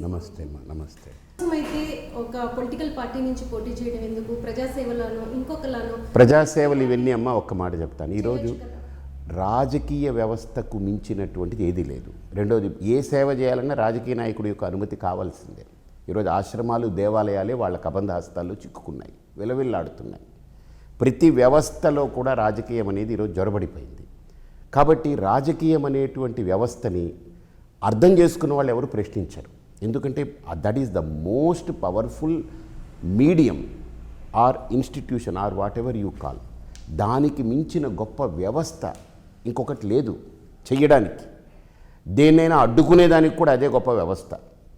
నమస్తే అమ్మా, నమస్తే. అయితే ఒక పొలిటికల్ పార్టీ నుంచి పోటీ చేయడం ఎందుకు? ప్రజాసేవలను ఇంకొకలాను ప్రజాసేవలు ఇవన్నీ అమ్మ ఒక్క మాట చెప్తాను. ఈరోజు రాజకీయ వ్యవస్థకు మించినటువంటిది ఏదీ లేదు. రెండోది, ఏ సేవ చేయాలన్నా రాజకీయ నాయకుడి యొక్క అనుమతి కావాల్సిందే. ఈరోజు ఆశ్రమాలు, దేవాలయాలే వాళ్ళ కబంధ హస్తాల్లో చిక్కుకున్నాయి, విలవిల్లాడుతున్నాయి. ప్రతి వ్యవస్థలో కూడా రాజకీయం అనేది ఈరోజు జొరబడిపోయింది. కాబట్టి రాజకీయం అనేటువంటి వ్యవస్థని అర్థం చేసుకున్న వాళ్ళు ఎవరు ప్రశ్నించరు. ఎందుకంటే that is the most powerful medium or institution or what ever you call. దానికి మించిన గొప్ప వ్యవస్థ ఇంకొకటి లేదు చెయ్యడానికి. దేన్నైనా అడ్డుకునేదానికి కూడా అదే గొప్ప వ్యవస్థ.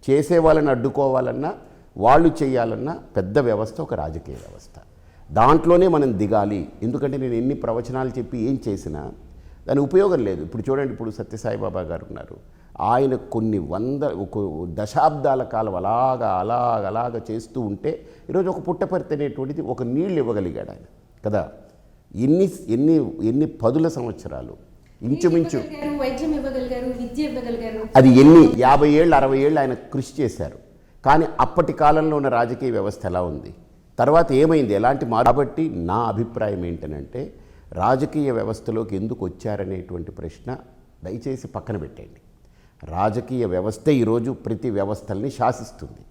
చేసే వాళ్ళని అడ్డుకోవాలన్నా, వాళ్ళు చేయాలన్నా పెద్ద వ్యవస్థ ఒక రాజకీయ వ్యవస్థ. దాంట్లోనే మనం దిగాలి. ఎందుకంటే నేను ఎన్ని ప్రవచనాలు చెప్పి ఏం చేసినా దాని ఉపయోగం లేదు. ఇప్పుడు చూడండి, ఇప్పుడు సత్యసాయిబాబా గారు ఉన్నారు. ఆయన కొన్ని దశాబ్దాల కాలం అలాగ చేస్తూ ఉంటే ఈరోజు ఒక పుట్టపర్తి అనేటువంటిది ఒక నీళ్ళు ఇవ్వగలిగాడు ఆయన కదా. ఎన్ని పదుల సంవత్సరాలు ఇంచుమించు వైద్యం ఇవ్వగలిగారు, విద్య ఇవ్వగలిగారు. అది ఎన్ని 50 ఏళ్ళు 60 ఏళ్ళు ఆయన కృషి చేశారు. కానీ అప్పటి కాలంలో ఉన్న రాజకీయ వ్యవస్థ ఎలా ఉంది, తర్వాత ఏమైంది, ఎలాంటి కాబట్టి నా అభిప్రాయం ఏంటనంటే, రాజకీయ వ్యవస్థలోకి ఎందుకు వచ్చారనేటువంటి ప్రశ్న దయచేసి పక్కన పెట్టండి. రాజకీయ వ్యవస్థ ఈరోజు ప్రతి వ్యవస్థల్ని శాసిస్తుంది.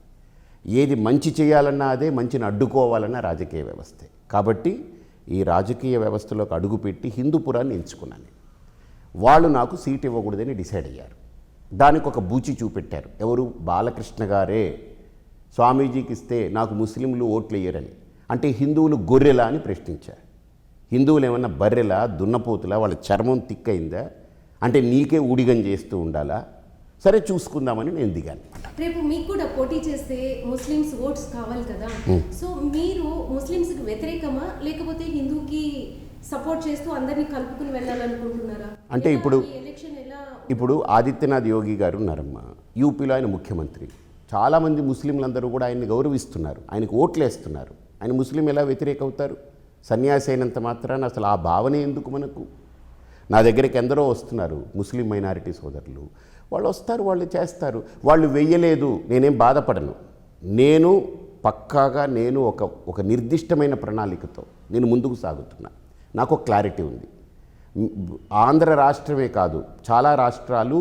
ఏది మంచి చేయాలన్నా అదే, మంచిని అడ్డుకోవాలన్నా రాజకీయ వ్యవస్థే. కాబట్టి ఈ రాజకీయ వ్యవస్థలోకి అడుగుపెట్టి హిందూపురాన్ని ఎంచుకున్నాను. వాళ్ళు నాకు సీట్ ఇవ్వకూడదని డిసైడ్ అయ్యారు. దానికి ఒక బూచి చూపెట్టారు. ఎవరు? బాలకృష్ణ గారే. స్వామీజీకి ఇస్తే నాకు ముస్లింలు ఓట్లు వేయరని. అంటే హిందువులు గొర్రెలా అని ప్రశ్నించారు. హిందువులు ఏమన్నా బర్రెలా, దున్నపోతులా, వాళ్ళ చర్మం తిక్కయిందా, అంటే నీకే ఊడిగం చేస్తూ ఉండాలా? సరే చూసుకుందామని నేను దిగాను. రేపు మీకు కూడా పోటీ చేస్తే ముస్లిమ్స్ ఓట్స్ కావాలి కదా. సో మీరు ముస్లిమ్స్కి వ్యతిరేకమా, లేకపోతే హిందూకి సపోర్ట్ చేస్తూ అందరినీ కలుపుకుని వెళ్ళాలనుకుంటున్నారా? అంటే ఇప్పుడు ఆదిత్యనాథ్ యోగి గారు ఉన్నారమ్మా, యూపీలో ఆయన ముఖ్యమంత్రి. చాలామంది ముస్లింలందరూ కూడా ఆయన్ని గౌరవిస్తున్నారు, ఆయనకు ఓట్లు వేస్తున్నారు. ఆయన ముస్లిం ఎలా వ్యతిరేక అవుతారు? సన్యాసి అయినంత మాత్రాన అసలు ఆ భావనే ఎందుకు మనకు? నా దగ్గరికి ఎందరో వస్తున్నారు ముస్లిం మైనారిటీ సోదరులు. వాళ్ళు వస్తారు, వాళ్ళు చేస్తారు. వాళ్ళు వెయ్యలేదు, నేనేం బాధపడను. నేను పక్కాగా ఒక నిర్దిష్టమైన ప్రణాళికతో నేను ముందుకు సాగుతున్నా. నాకు ఒక క్లారిటీ ఉంది. ఆంధ్ర రాష్ట్రమే కాదు, చాలా రాష్ట్రాలు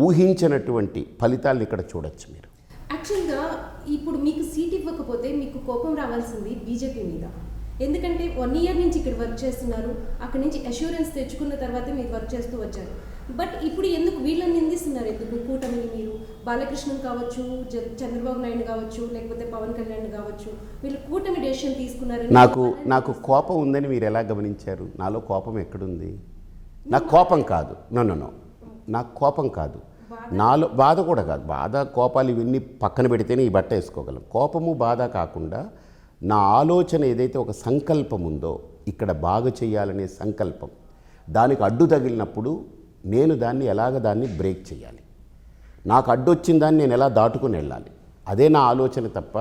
ఊహించినటువంటి ఫలితాలను ఇక్కడ చూడొచ్చు మీరు. యాక్చువల్గా ఇప్పుడు మీకు సీట్ ఇవ్వకపోతే మీకు కోపం రావాల్సింది బీజేపీ మీద. ఎందుకంటే 1 ఇయర్ నుంచి ఇక్కడ వర్క్ చేస్తున్నారు, అక్కడి నుంచి అష్యూరెన్స్ తెచ్చుకున్న తర్వాతే మీరు వర్క్ చేస్తూ వచ్చారు. బట్ ఇప్పుడు ఎందుకు వీళ్ళని నిందిస్తున్నారు? ఎందుకు కూటమిని? మీరు బాలకృష్ణన్ కావచ్చు, చంద్రబాబు నాయుడు కావచ్చు, లేకపోతే పవన్ కళ్యాణ్ కావచ్చు, వీళ్ళు కూటమి డెసిషన్ తీసుకున్నారు. నాకు కోపం ఉందని మీరు ఎలా గమనించారు? నాలో కోపం ఎక్కడుంది? నాకు కోపం కాదు. నో నాకు కోపం కాదు. నాలో బాధ కూడా కాదు. బాధ, కోపాలు ఇవన్నీ పక్కన పెడితేనే ఈ బట్ట వేసుకోగలం. కోపము, బాధ కాకుండా నా ఆలోచన ఏదైతే ఒక సంకల్పం ఉందో, ఇక్కడ బాగా చేయాలనే సంకల్పం, దానికి అడ్డు తగిలినప్పుడు నేను దాన్ని బ్రేక్ చేయాలి. నాకు అడ్డు వచ్చిన దాన్ని నేను ఎలా దాటుకుని వెళ్ళాలి, అదే నా ఆలోచన తప్ప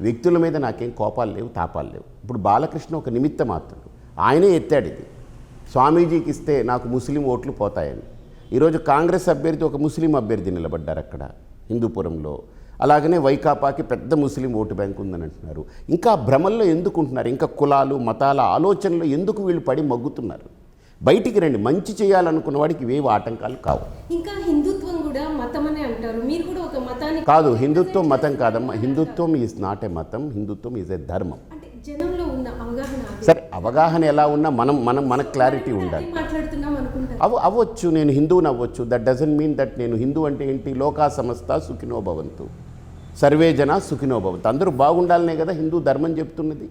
వ్యక్తుల మీద నాకేం కోపాలు లేవు, తాపాలు లేవు. ఇప్పుడు బాలకృష్ణ ఒక నిమిత్త మాత్రుడు. ఆయనే ఎత్తాడు ఇది. స్వామీజీకి ఇస్తే నాకు ముస్లిం ఓట్లు పోతాయని. ఈరోజు కాంగ్రెస్ అభ్యర్థి ఒక ముస్లిం అభ్యర్థి నిలబడ్డారు అక్కడ హిందూపురంలో. అలాగనే వైకాపాకి పెద్ద ముస్లిం ఓటు బ్యాంక్ ఉందని అంటున్నారు. ఇంకా భ్రమల్లో ఎందుకు ఉంటున్నారు? ఇంకా కులాలు, మతాల ఆలోచనలో ఎందుకు వీళ్ళు పడి మగ్గుతున్నారు? బయటికి రండి. మంచి చేయాలనుకున్న వాడికి ఇవేవి ఆటంకాలు కావు. ఇంకా హిందుత్వం కూడా మతం అని అంటారు, మీరు కూడా ఒక మతాన్ని కాదు. హిందుత్వం మతం కాదమ్మా. హిందుత్వం ఈజ్ నాట్ ఏ మతం. హిందుత్వం ఈజ్ ఏ ధర్మం. అంటే జనంలో ఉన్న అవగాహన, సరే అవగాహన ఎలా ఉన్నా మనకు క్లారిటీ ఉండాలి. మాట్లాడుతున్నాం అనుకుంటారు. అవ్వచ్చు, నేను హిందువుని అవ్వచ్చు. దట్ డజంట్ మీన్ దట్ నేను హిందూ అంటే ఏంటి? లోకా సమస్త సుఖినో భవంతు, సర్వే జన సుఖినో భవంతు. అందరూ బాగుండాలనే కదా హిందూ ధర్మం చెప్తున్నది.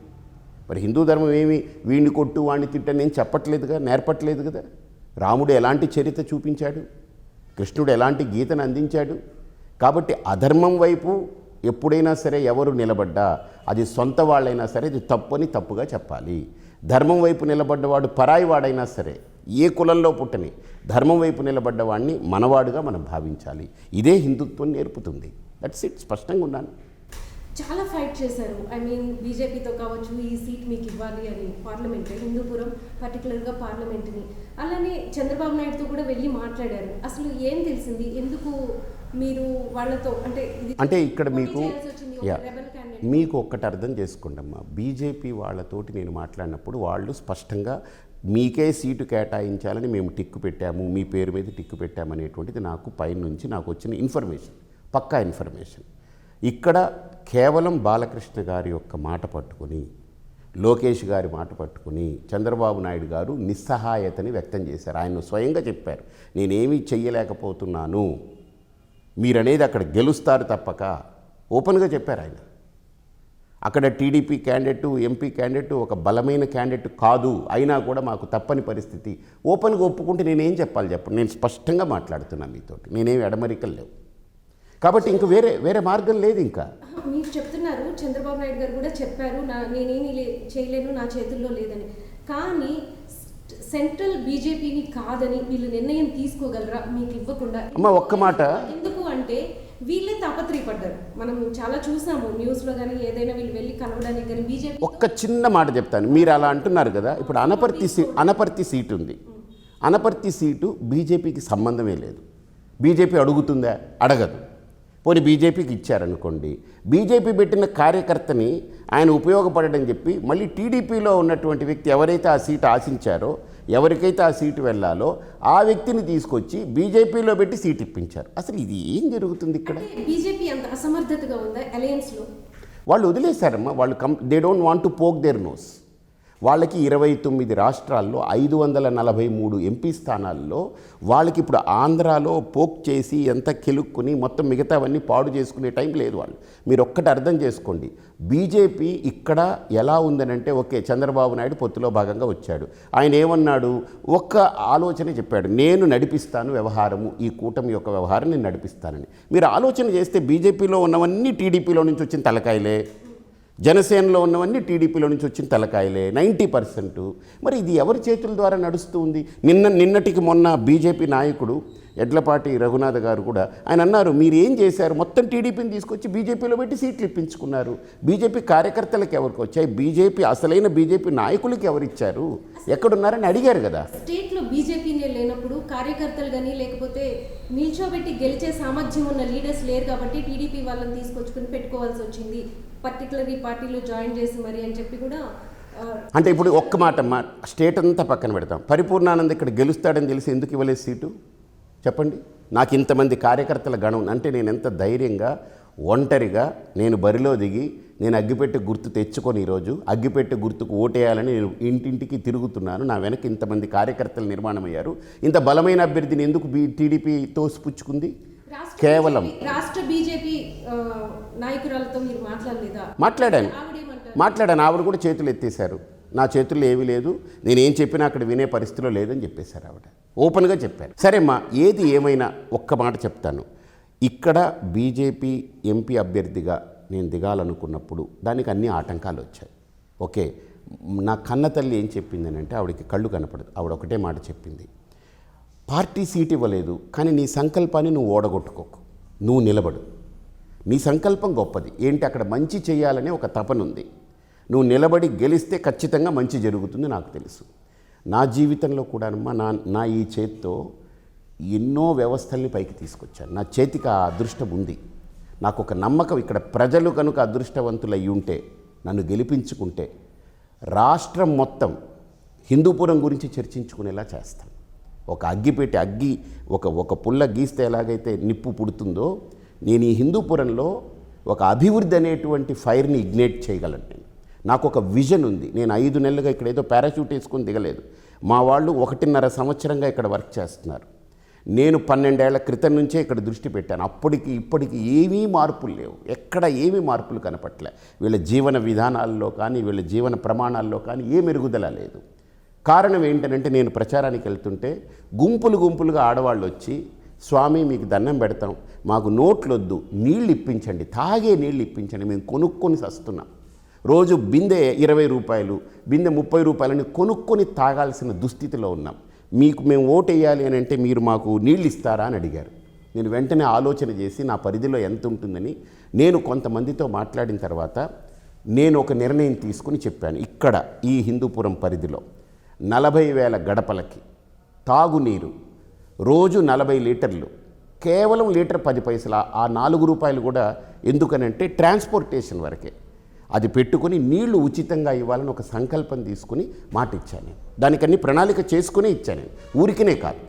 మరి హిందూ ధర్మం ఏమి వీడిని కొట్టు వాడిని తిట్టని నేను చెప్పట్లేదుగా, నేర్పట్లేదు కదా. రాముడు ఎలాంటి చరిత్ర చూపించాడు, కృష్ణుడు ఎలాంటి గీతను అందించాడు. కాబట్టి అధర్మం వైపు ఎప్పుడైనా సరే ఎవరు నిలబడ్డా, అది సొంత వాళ్ళైనా సరే అది తప్పని తప్పుగా చెప్పాలి. ధర్మం వైపు నిలబడ్డవాడు పరాయి వాడైనా సరే, ఏ కులంలో పుట్టని, ధర్మం వైపు నిలబడ్డవాడిని మనవాడుగా మనం భావించాలి. ఇదే హిందుత్వం నేర్పుతుంది. That's it. స్పష్టంగా ఉన్నాను. చాలా ఫైట్ చేశారు. బీజేపీతో కావచ్చు, ఈ సీట్ మీకు ఇవ్వాలి అని పార్లమెంట్, హిందూపురం పర్టికులర్గా పార్లమెంట్ని. అలానే చంద్రబాబు నాయుడుతో కూడా వెళ్ళి మాట్లాడారు. అసలు ఏం తెలిసింది? ఎందుకు మీరు వాళ్ళతో అంటే ఇక్కడ మీకు యా రెబల్ క్యాండిడేట్ మీకు ఒక్కటి అర్థం చేసుకోండమ్మా, బీజేపీ వాళ్ళతోటి నేను మాట్లాడినప్పుడు వాళ్ళు స్పష్టంగా మీకే సీటు కేటాయించాలని మేము టిక్కు పెట్టాము, మీ పేరు మీద టిక్కు పెట్టామనేటువంటిది నాకు పైనుంచి నాకు వచ్చిన ఇన్ఫర్మేషన్, పక్కా ఇన్ఫర్మేషన్. ఇక్కడ కేవలం బాలకృష్ణ గారి యొక్క మాట పట్టుకొని, లోకేష్ గారి మాట పట్టుకుని చంద్రబాబు నాయుడు గారు నిస్సహాయతని వ్యక్తం చేశారు. ఆయన స్వయంగా చెప్పారు, నేనేమీ చెయ్యలేకపోతున్నాను, మీరనేది అక్కడ గెలుస్తారు తప్పక, ఓపెన్గా చెప్పారు ఆయన. అక్కడ టీడీపీ క్యాండిడేటు, ఎంపీ క్యాండిడేటు ఒక బలమైన క్యాండిడేట్ కాదు, అయినా కూడా మాకు తప్పని పరిస్థితి, ఓపెన్గా ఒప్పుకుంటే నేనేం చెప్పాలి చెప్పండి. నేను స్పష్టంగా మాట్లాడుతున్నాను మీతోటి, నేనేమి ఎడమరికలు లేవు. కాబట్టి ఇంక వేరే మార్గం లేదు. ఇంకా మీరు చెప్తున్నారు, చంద్రబాబు నాయుడు గారు కూడా చెప్పారు, నేనేమీ చేయలేను, నా చేతుల్లో లేదని. కానీ సెంట్రల్ బీజేపీని కాదని వీళ్ళు నిర్ణయం తీసుకోగలరా మీకు ఇవ్వకుండా? అమ్మ ఒక్క మాట, ఎందుకు అంటే వీళ్ళే తాపత్రయపడ్డారు. మనం చాలా చూసాము న్యూస్లో కానీ ఏదైనా వీళ్ళు వెళ్ళి కలవడానికి కానీ బీజేపీ. ఒక్క చిన్న మాట చెప్తాను, మీరు అలా అంటున్నారు కదా, ఇప్పుడు అనపర్తి సీటు ఉంది. అనపర్తి సీటు బీజేపీకి సంబంధమే లేదు. బీజేపీ అడుగుతుందా? అడగదు. పోనీ బీజేపీకి ఇచ్చారనుకోండి, బీజేపీ పెట్టిన కార్యకర్తని ఆయన ఉపయోగపడడం చెప్పి మళ్ళీ టీడీపీలో ఉన్నటువంటి వ్యక్తి ఎవరైతే ఆ సీటు ఆశించారో, ఎవరికైతే ఆ సీటు వెళ్ళాలో ఆ వ్యక్తిని తీసుకొచ్చి బీజేపీలో పెట్టి సీటు ఇప్పించారు. అసలు ఇది ఏం జరుగుతుంది ఇక్కడ? బీజేపీ అంత అసమర్థతగా ఉందా అలయన్స్లో? వాళ్ళు వదిలేశారమ్మా, వాళ్ళు they don't want to poke their nose. వాళ్ళకి 29 రాష్ట్రాల్లో 543 ఎంపీ స్థానాల్లో వాళ్ళకి ఇప్పుడు ఆంధ్రాలో పోక్ చేసి ఎంత కెలుక్కుని మొత్తం మిగతావన్నీ పాడు చేసుకునే టైం లేదు వాళ్ళు. మీరు ఒక్కటి అర్థం చేసుకోండి, బీజేపీ ఇక్కడ ఎలా ఉందనంటే, ఓకే చంద్రబాబు నాయుడు పొత్తులో భాగంగా వచ్చాడు, ఆయన ఏమన్నాడు, ఒక్క ఆలోచన చెప్పాడు, నేను నడిపిస్తాను వ్యవహారము, ఈ కూటమి యొక్క వ్యవహారం నేను నడిపిస్తానని. మీరు ఆలోచన చేస్తే బీజేపీలో ఉన్నవన్నీ టీడీపీలో నుంచి వచ్చిన తలకాయలే, జనసేనలో ఉన్నవన్నీ టీడీపీలో నుంచి వచ్చిన తలకాయలే 90%. మరి ఇది ఎవరి చేతుల ద్వారా నడుస్తూ ఉంది? నిన్నటికి మొన్న బీజేపీ నాయకుడు ఎడ్లపాటి రఘునాథ్ గారు కూడా ఆయన అన్నారు, మీరు ఏం చేశారు, మొత్తం టీడీపీని తీసుకొచ్చి బీజేపీలో పెట్టి సీట్లు ఇప్పించుకున్నారు, బీజేపీ కార్యకర్తలకు ఎవరికి వచ్చాయి, బీజేపీ అసలైన బీజేపీ నాయకులకి ఎవరిచ్చారు, ఎక్కడున్నారని అడిగారు కదా. స్టేట్లో బీజేపీనే లేనప్పుడు కార్యకర్తలు కానీ లేకపోతే నిల్చోబెట్టి గెలిచే సామర్థ్యం ఉన్న లీడర్స్ లేరు కాబట్టి టీడీపీ వాళ్ళని తీసుకొచ్చుకుని పెట్టుకోవాల్సి వచ్చింది, పర్టికులర్ ఈ పార్టీలో జాయిన్ చేసి మరి అని చెప్పి కూడా. అంటే ఇప్పుడు ఒక్క మాట అమ్మా, స్టేట్ అంతా పక్కన పెడతాం, పరిపూర్ణానంద్ ఇక్కడ గెలుస్తాడని తెలిసి ఎందుకు ఇవ్వలేదు సీటు చెప్పండి? నాకు ఇంతమంది కార్యకర్తల గణం అంటే నేను ఎంత ధైర్యంగా ఒంటరిగా నేను బరిలో దిగి నేను అగ్గిపెట్టె గుర్తు తెచ్చుకొని ఈరోజు అగ్గిపెట్టె గుర్తుకు ఓటేయాలని నేను ఇంటింటికి తిరుగుతున్నాను. నా వెనక ఇంతమంది కార్యకర్తలు నిర్మాణం అయ్యారు. ఇంత బలమైన అభ్యర్థిని ఎందుకు టీడీపీ తోసిపుచ్చుకుంది? కేవలం రాష్ట్ర బీజేపీ నాయకురాలతో మీరు మాట్లాడలేదా? మాట్లాడాను. ఆవిడ కూడా చేతులు ఎత్తేశారు, నా చేతుల్లో ఏమీ లేదు, నేనేం చెప్పినా అక్కడ వినే పరిస్థితిలో లేదని చెప్పేశారు. ఆవిడ ఓపెన్గా చెప్పారు. సరేమ్మా, ఏది ఏమైనా ఒక్క మాట చెప్తాను, ఇక్కడ బీజేపీ ఎంపీ అభ్యర్థిగా నేను దిగాలనుకున్నప్పుడు దానికి అన్ని ఆటంకాలు వచ్చాయి. ఓకే, నా కన్న తల్లి ఏం చెప్పిందని అంటే, ఆవిడకి కళ్ళు కనపడదు, ఆవిడ ఒకటే మాట చెప్పింది, పార్టీ సీట్ ఇవ్వలేదు కానీ నీ సంకల్పాన్ని నువ్వు ఓడగొట్టుకోకు, నువ్వు నిలబడు, నీ సంకల్పం గొప్పది, ఏంటి అక్కడ మంచి చేయాలనే ఒక తపన ఉంది, నువ్వు నిలబడి గెలిస్తే ఖచ్చితంగా మంచి జరుగుతుంది. నాకు తెలుసు, నా జీవితంలో కూడా నా ఈ చేత్తో ఎన్నో వ్యవస్థల్ని పైకి తీసుకొచ్చాను, నా చేతికి ఆ అదృష్టం ఉంది. నాకు ఒక నమ్మకం, ఇక్కడ ప్రజలు కనుక అదృష్టవంతులు అయి ఉంటే, నన్ను గెలిపించుకుంటే రాష్ట్రం మొత్తం హిందూపురం గురించి చర్చించుకునేలా చేస్తాను. ఒక అగ్గి ఒక పుల్ల గీస్తే ఎలాగైతే నిప్పు పుడుతుందో, నేను ఈ హిందూపురంలో ఒక అభివృద్ధి అనేటువంటి ఫైర్ని ఇగ్నేట్ చేయగలను. నాకు ఒక విజన్ ఉంది. నేను 5 నెలలుగా ఇక్కడ ఏదో పారాషూట్ వేసుకొని దిగలేదు. మా వాళ్ళు 1.5 సంవత్సరంగా ఇక్కడ వర్క్ చేస్తున్నారు. నేను 12 ఏళ్ల క్రితం నుంచే ఇక్కడ దృష్టి పెట్టాను. అప్పటికి ఇప్పటికి ఏమీ మార్పులు లేవు, ఎక్కడ ఏమీ మార్పులు కనపట్లే. వీళ్ళ జీవన విధానాల్లో కానీ వీళ్ళ జీవన ప్రమాణాల్లో కానీ ఏ మెరుగుదల లేదు. కారణం ఏంటంటే, నేను ప్రచారానికి వెళ్తుంటే గుంపులుగా ఆడవాళ్ళు వచ్చి, స్వామి మీకు దండం పెడతాం, మాకు నోట్లొద్దు, నీళ్ళు ఇప్పించండి, తాగే నీళ్ళు ఇప్పించండి, మేము కొనుక్కొని సస్తున్నాం, రోజు బిందె 20 రూపాయలు, బిందె 30 రూపాయలని కొనుక్కొని తాగాల్సిన దుస్థితిలో ఉన్నాం, మీకు మేము ఓటు వేయాలి అని అంటే మీరు మాకు నీళ్ళు ఇస్తారా అని అడిగారు. నేను వెంటనే ఆలోచన చేసి నా పరిధిలో ఎంత ఉంటుందని నేను కొంతమందితో మాట్లాడిన తర్వాత నేను ఒక నిర్ణయం తీసుకుని చెప్పాను. ఇక్కడ ఈ హిందూపురం పరిధిలో 40,000 గడపలకి తాగునీరు రోజు 40 లీటర్లు కేవలం లీటర్ 10 పైసలు. ఆ 4 రూపాయలు కూడా ఎందుకనంటే ట్రాన్స్పోర్టేషన్ వరకే. అది పెట్టుకుని నీళ్లు ఉచితంగా ఇవ్వాలని ఒక సంకల్పం తీసుకుని మాట ఇచ్చాను నేను. దానికన్నీ ప్రణాళిక చేసుకునే ఇచ్చాను నేను, ఊరికినే కాదు.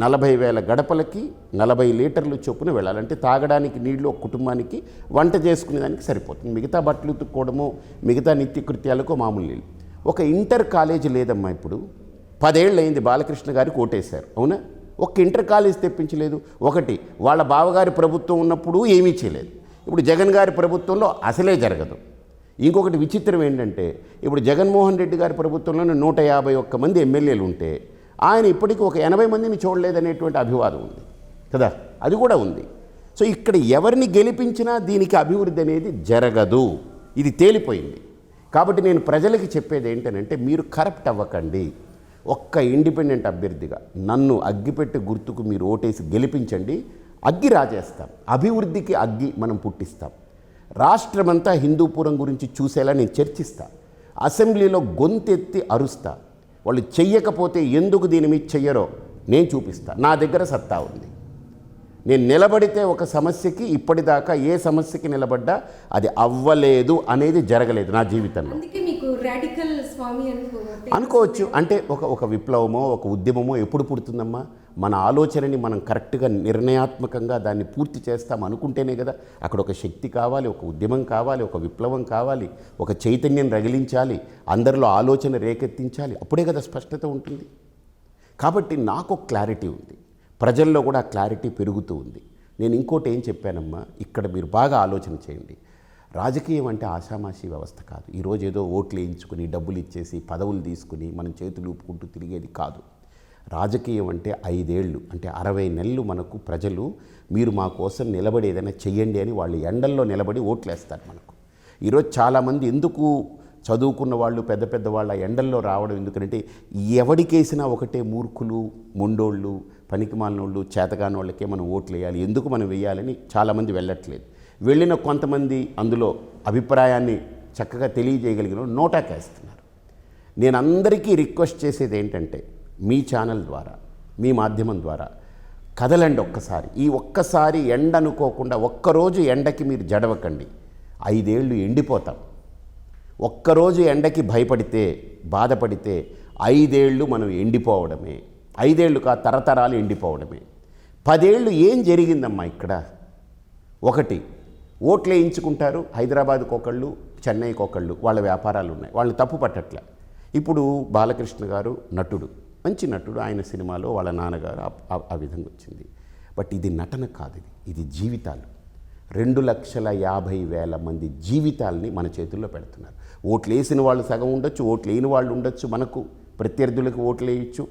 40,000 గడపలకి 40 లీటర్లు చొప్పున వెళ్ళాలంటే తాగడానికి నీళ్లు ఒక కుటుంబానికి, వంట చేసుకునే దానికి సరిపోతుంది. మిగతా బట్టలు ఉతుక్కోవడమో మిగతా నిత్యకృత్యాలకు మామూలు నీళ్ళు. ఒక ఇంటర్ కాలేజీ లేదమ్మా. ఇప్పుడు 10 ఏళ్ళు అయింది బాలకృష్ణ గారికి ఓటేశారు, అవునా? ఒక్క ఇంటర్ కాలేజ్ తెప్పించలేదు. ఒకటి వాళ్ళ బావగారి ప్రభుత్వం ఉన్నప్పుడు ఏమీ చేయలేదు. ఇప్పుడు జగన్ గారి ప్రభుత్వంలో అసలే జరగదు. ఇంకొకటి విచిత్రం ఏంటంటే, ఇప్పుడు జగన్మోహన్ రెడ్డి గారి ప్రభుత్వంలోనే 151 మంది ఎమ్మెల్యేలు ఉంటే ఆయన ఇప్పటికీ ఒక 80 మందిని చూడలేదనేటువంటి అభివాదం ఉంది కదా, అది కూడా ఉంది. సో ఇక్కడ ఎవరిని గెలిపించినా దీనికి అభివృద్ధి అనేది జరగదు, ఇది తేలిపోయింది. కాబట్టి నేను ప్రజలకి చెప్పేది ఏంటంటే, మీరు కరప్ట్ అవ్వకండి. ఒక్క ఇండిపెండెంట్ అభ్యర్థిగా నన్ను అగ్గిపెట్టి గుర్తుకు మీరు ఓటేసి గెలిపించండి. అగ్గి రాజేస్తాం, అభివృద్ధికి అగ్గి మనం పుట్టిస్తాం. రాష్ట్రమంతా హిందూపురం గురించి చూసేలా నేను చర్చిస్తా, అసెంబ్లీలో గొంతెత్తి అరుస్తా. వాళ్ళు చెయ్యకపోతే ఎందుకు దీని మీద చెయ్యరో నేను చూపిస్తా. నా దగ్గర సత్తా ఉంది. నేను నిలబడితే ఒక సమస్యకి ఇప్పటిదాకా ఏ సమస్యకి నిలబడ్డా అది అవ్వలేదు అనేది జరగలేదు నా జీవితంలో. అందుకే మీకు రాడికల్ స్వామి అనుకోవచ్చు. అంటే ఒక విప్లవమో ఒక ఉద్యమమో ఎప్పుడు పుడుతుందమ్మా? మన ఆలోచనని మనం కరెక్ట్గా నిర్ణయాత్మకంగా దాన్ని పూర్తి చేస్తాం అనుకుంటేనే కదా. అక్కడ ఒక శక్తి కావాలి, ఒక ఉద్యమం కావాలి, ఒక విప్లవం కావాలి, ఒక చైతన్యం రగిలించాలి, అందరిలో ఆలోచన రేకెత్తించాలి, అప్పుడే కదా స్పష్టత ఉంటుంది. కాబట్టి నాకు క్లారిటీ ఉంది, ప్రజల్లో కూడా ఆ క్లారిటీ పెరుగుతూ ఉంది. నేను ఇంకోటి ఏం చెప్పానమ్మా, ఇక్కడ మీరు బాగా ఆలోచన చేయండి. రాజకీయం అంటే ఆషామాషి వ్యవస్థ కాదు. ఈరోజు ఏదో ఓట్లు వేయించుకుని డబ్బులు ఇచ్చేసి పదవులు తీసుకుని మనం చేతులు ఊపుకుంటూ తిరిగేది కాదు. రాజకీయం అంటే 5 ఏళ్ళు అంటే 60 నెలలు మనకు ప్రజలు మీరు మా కోసం నిలబడి ఏదైనా చెయ్యండి అని వాళ్ళు ఎండల్లో నిలబడి ఓట్లేస్తారు మనకు. ఈరోజు చాలామంది ఎందుకు చదువుకున్న వాళ్ళు పెద్ద పెద్ద వాళ్ళ ఎండల్లో రావడం ఎందుకంటే ఎవడికేసినా ఒకటే మూర్ఖులు, మొండోళ్ళు, పనికిమాలినోళ్ళు, చేతగాని వాళ్ళకే మనం ఓట్లు వేయాలి, ఎందుకు మనం వేయాలని చాలామంది వెళ్ళట్లేదు. వెళ్ళిన కొంతమంది అందులో అభిప్రాయాన్ని చక్కగా తెలియజేయగలిగిన నోటాకేస్తున్నారు. నేను అందరికీ రిక్వెస్ట్ చేసేది ఏంటంటే, మీ ఛానల్ ద్వారా, మీ మాధ్యమం ద్వారా కదలండి ఒక్కసారి. ఈ ఒక్కసారి ఎండ అనుకోకుండా ఒక్కరోజు ఎండకి మీరు జడవకండి. 5 ఏళ్ళు ఎండిపోతాం. ఒక్కరోజు ఎండకి భయపడితే, బాధపడితే 5 ఏళ్ళు మనం ఎండిపోవడమే. 5 ఏళ్ళు తరతరాలు ఎండిపోవడమే. 10 ఏళ్ళు ఏం జరిగిందమ్మా ఇక్కడ? ఒకటి, ఓట్లు వేయించుకుంటారు, హైదరాబాద్కి ఒకళ్ళు, చెన్నైకి ఒకళ్ళు, వాళ్ళ వ్యాపారాలు ఉన్నాయి, వాళ్ళని తప్పు పట్టట్లే. ఇప్పుడు బాలకృష్ణ గారు నటుడు, మంచి నటుడు, ఆయన సినిమాలో వాళ్ళ నాన్నగారు ఆ విధంగా వచ్చింది. బట్ ఇది నటన కాదు, ఇది జీవితాలు. 2,50,000 మంది జీవితాలని మన చేతుల్లో పెడుతున్నారు. ఓట్లు వేసిన వాళ్ళు సగం ఉండొచ్చు, ఓట్లు వేయని వాళ్ళు ఉండొచ్చు, మనకు ప్రత్యర్థులకు ఓట్లు వేయచ్చు,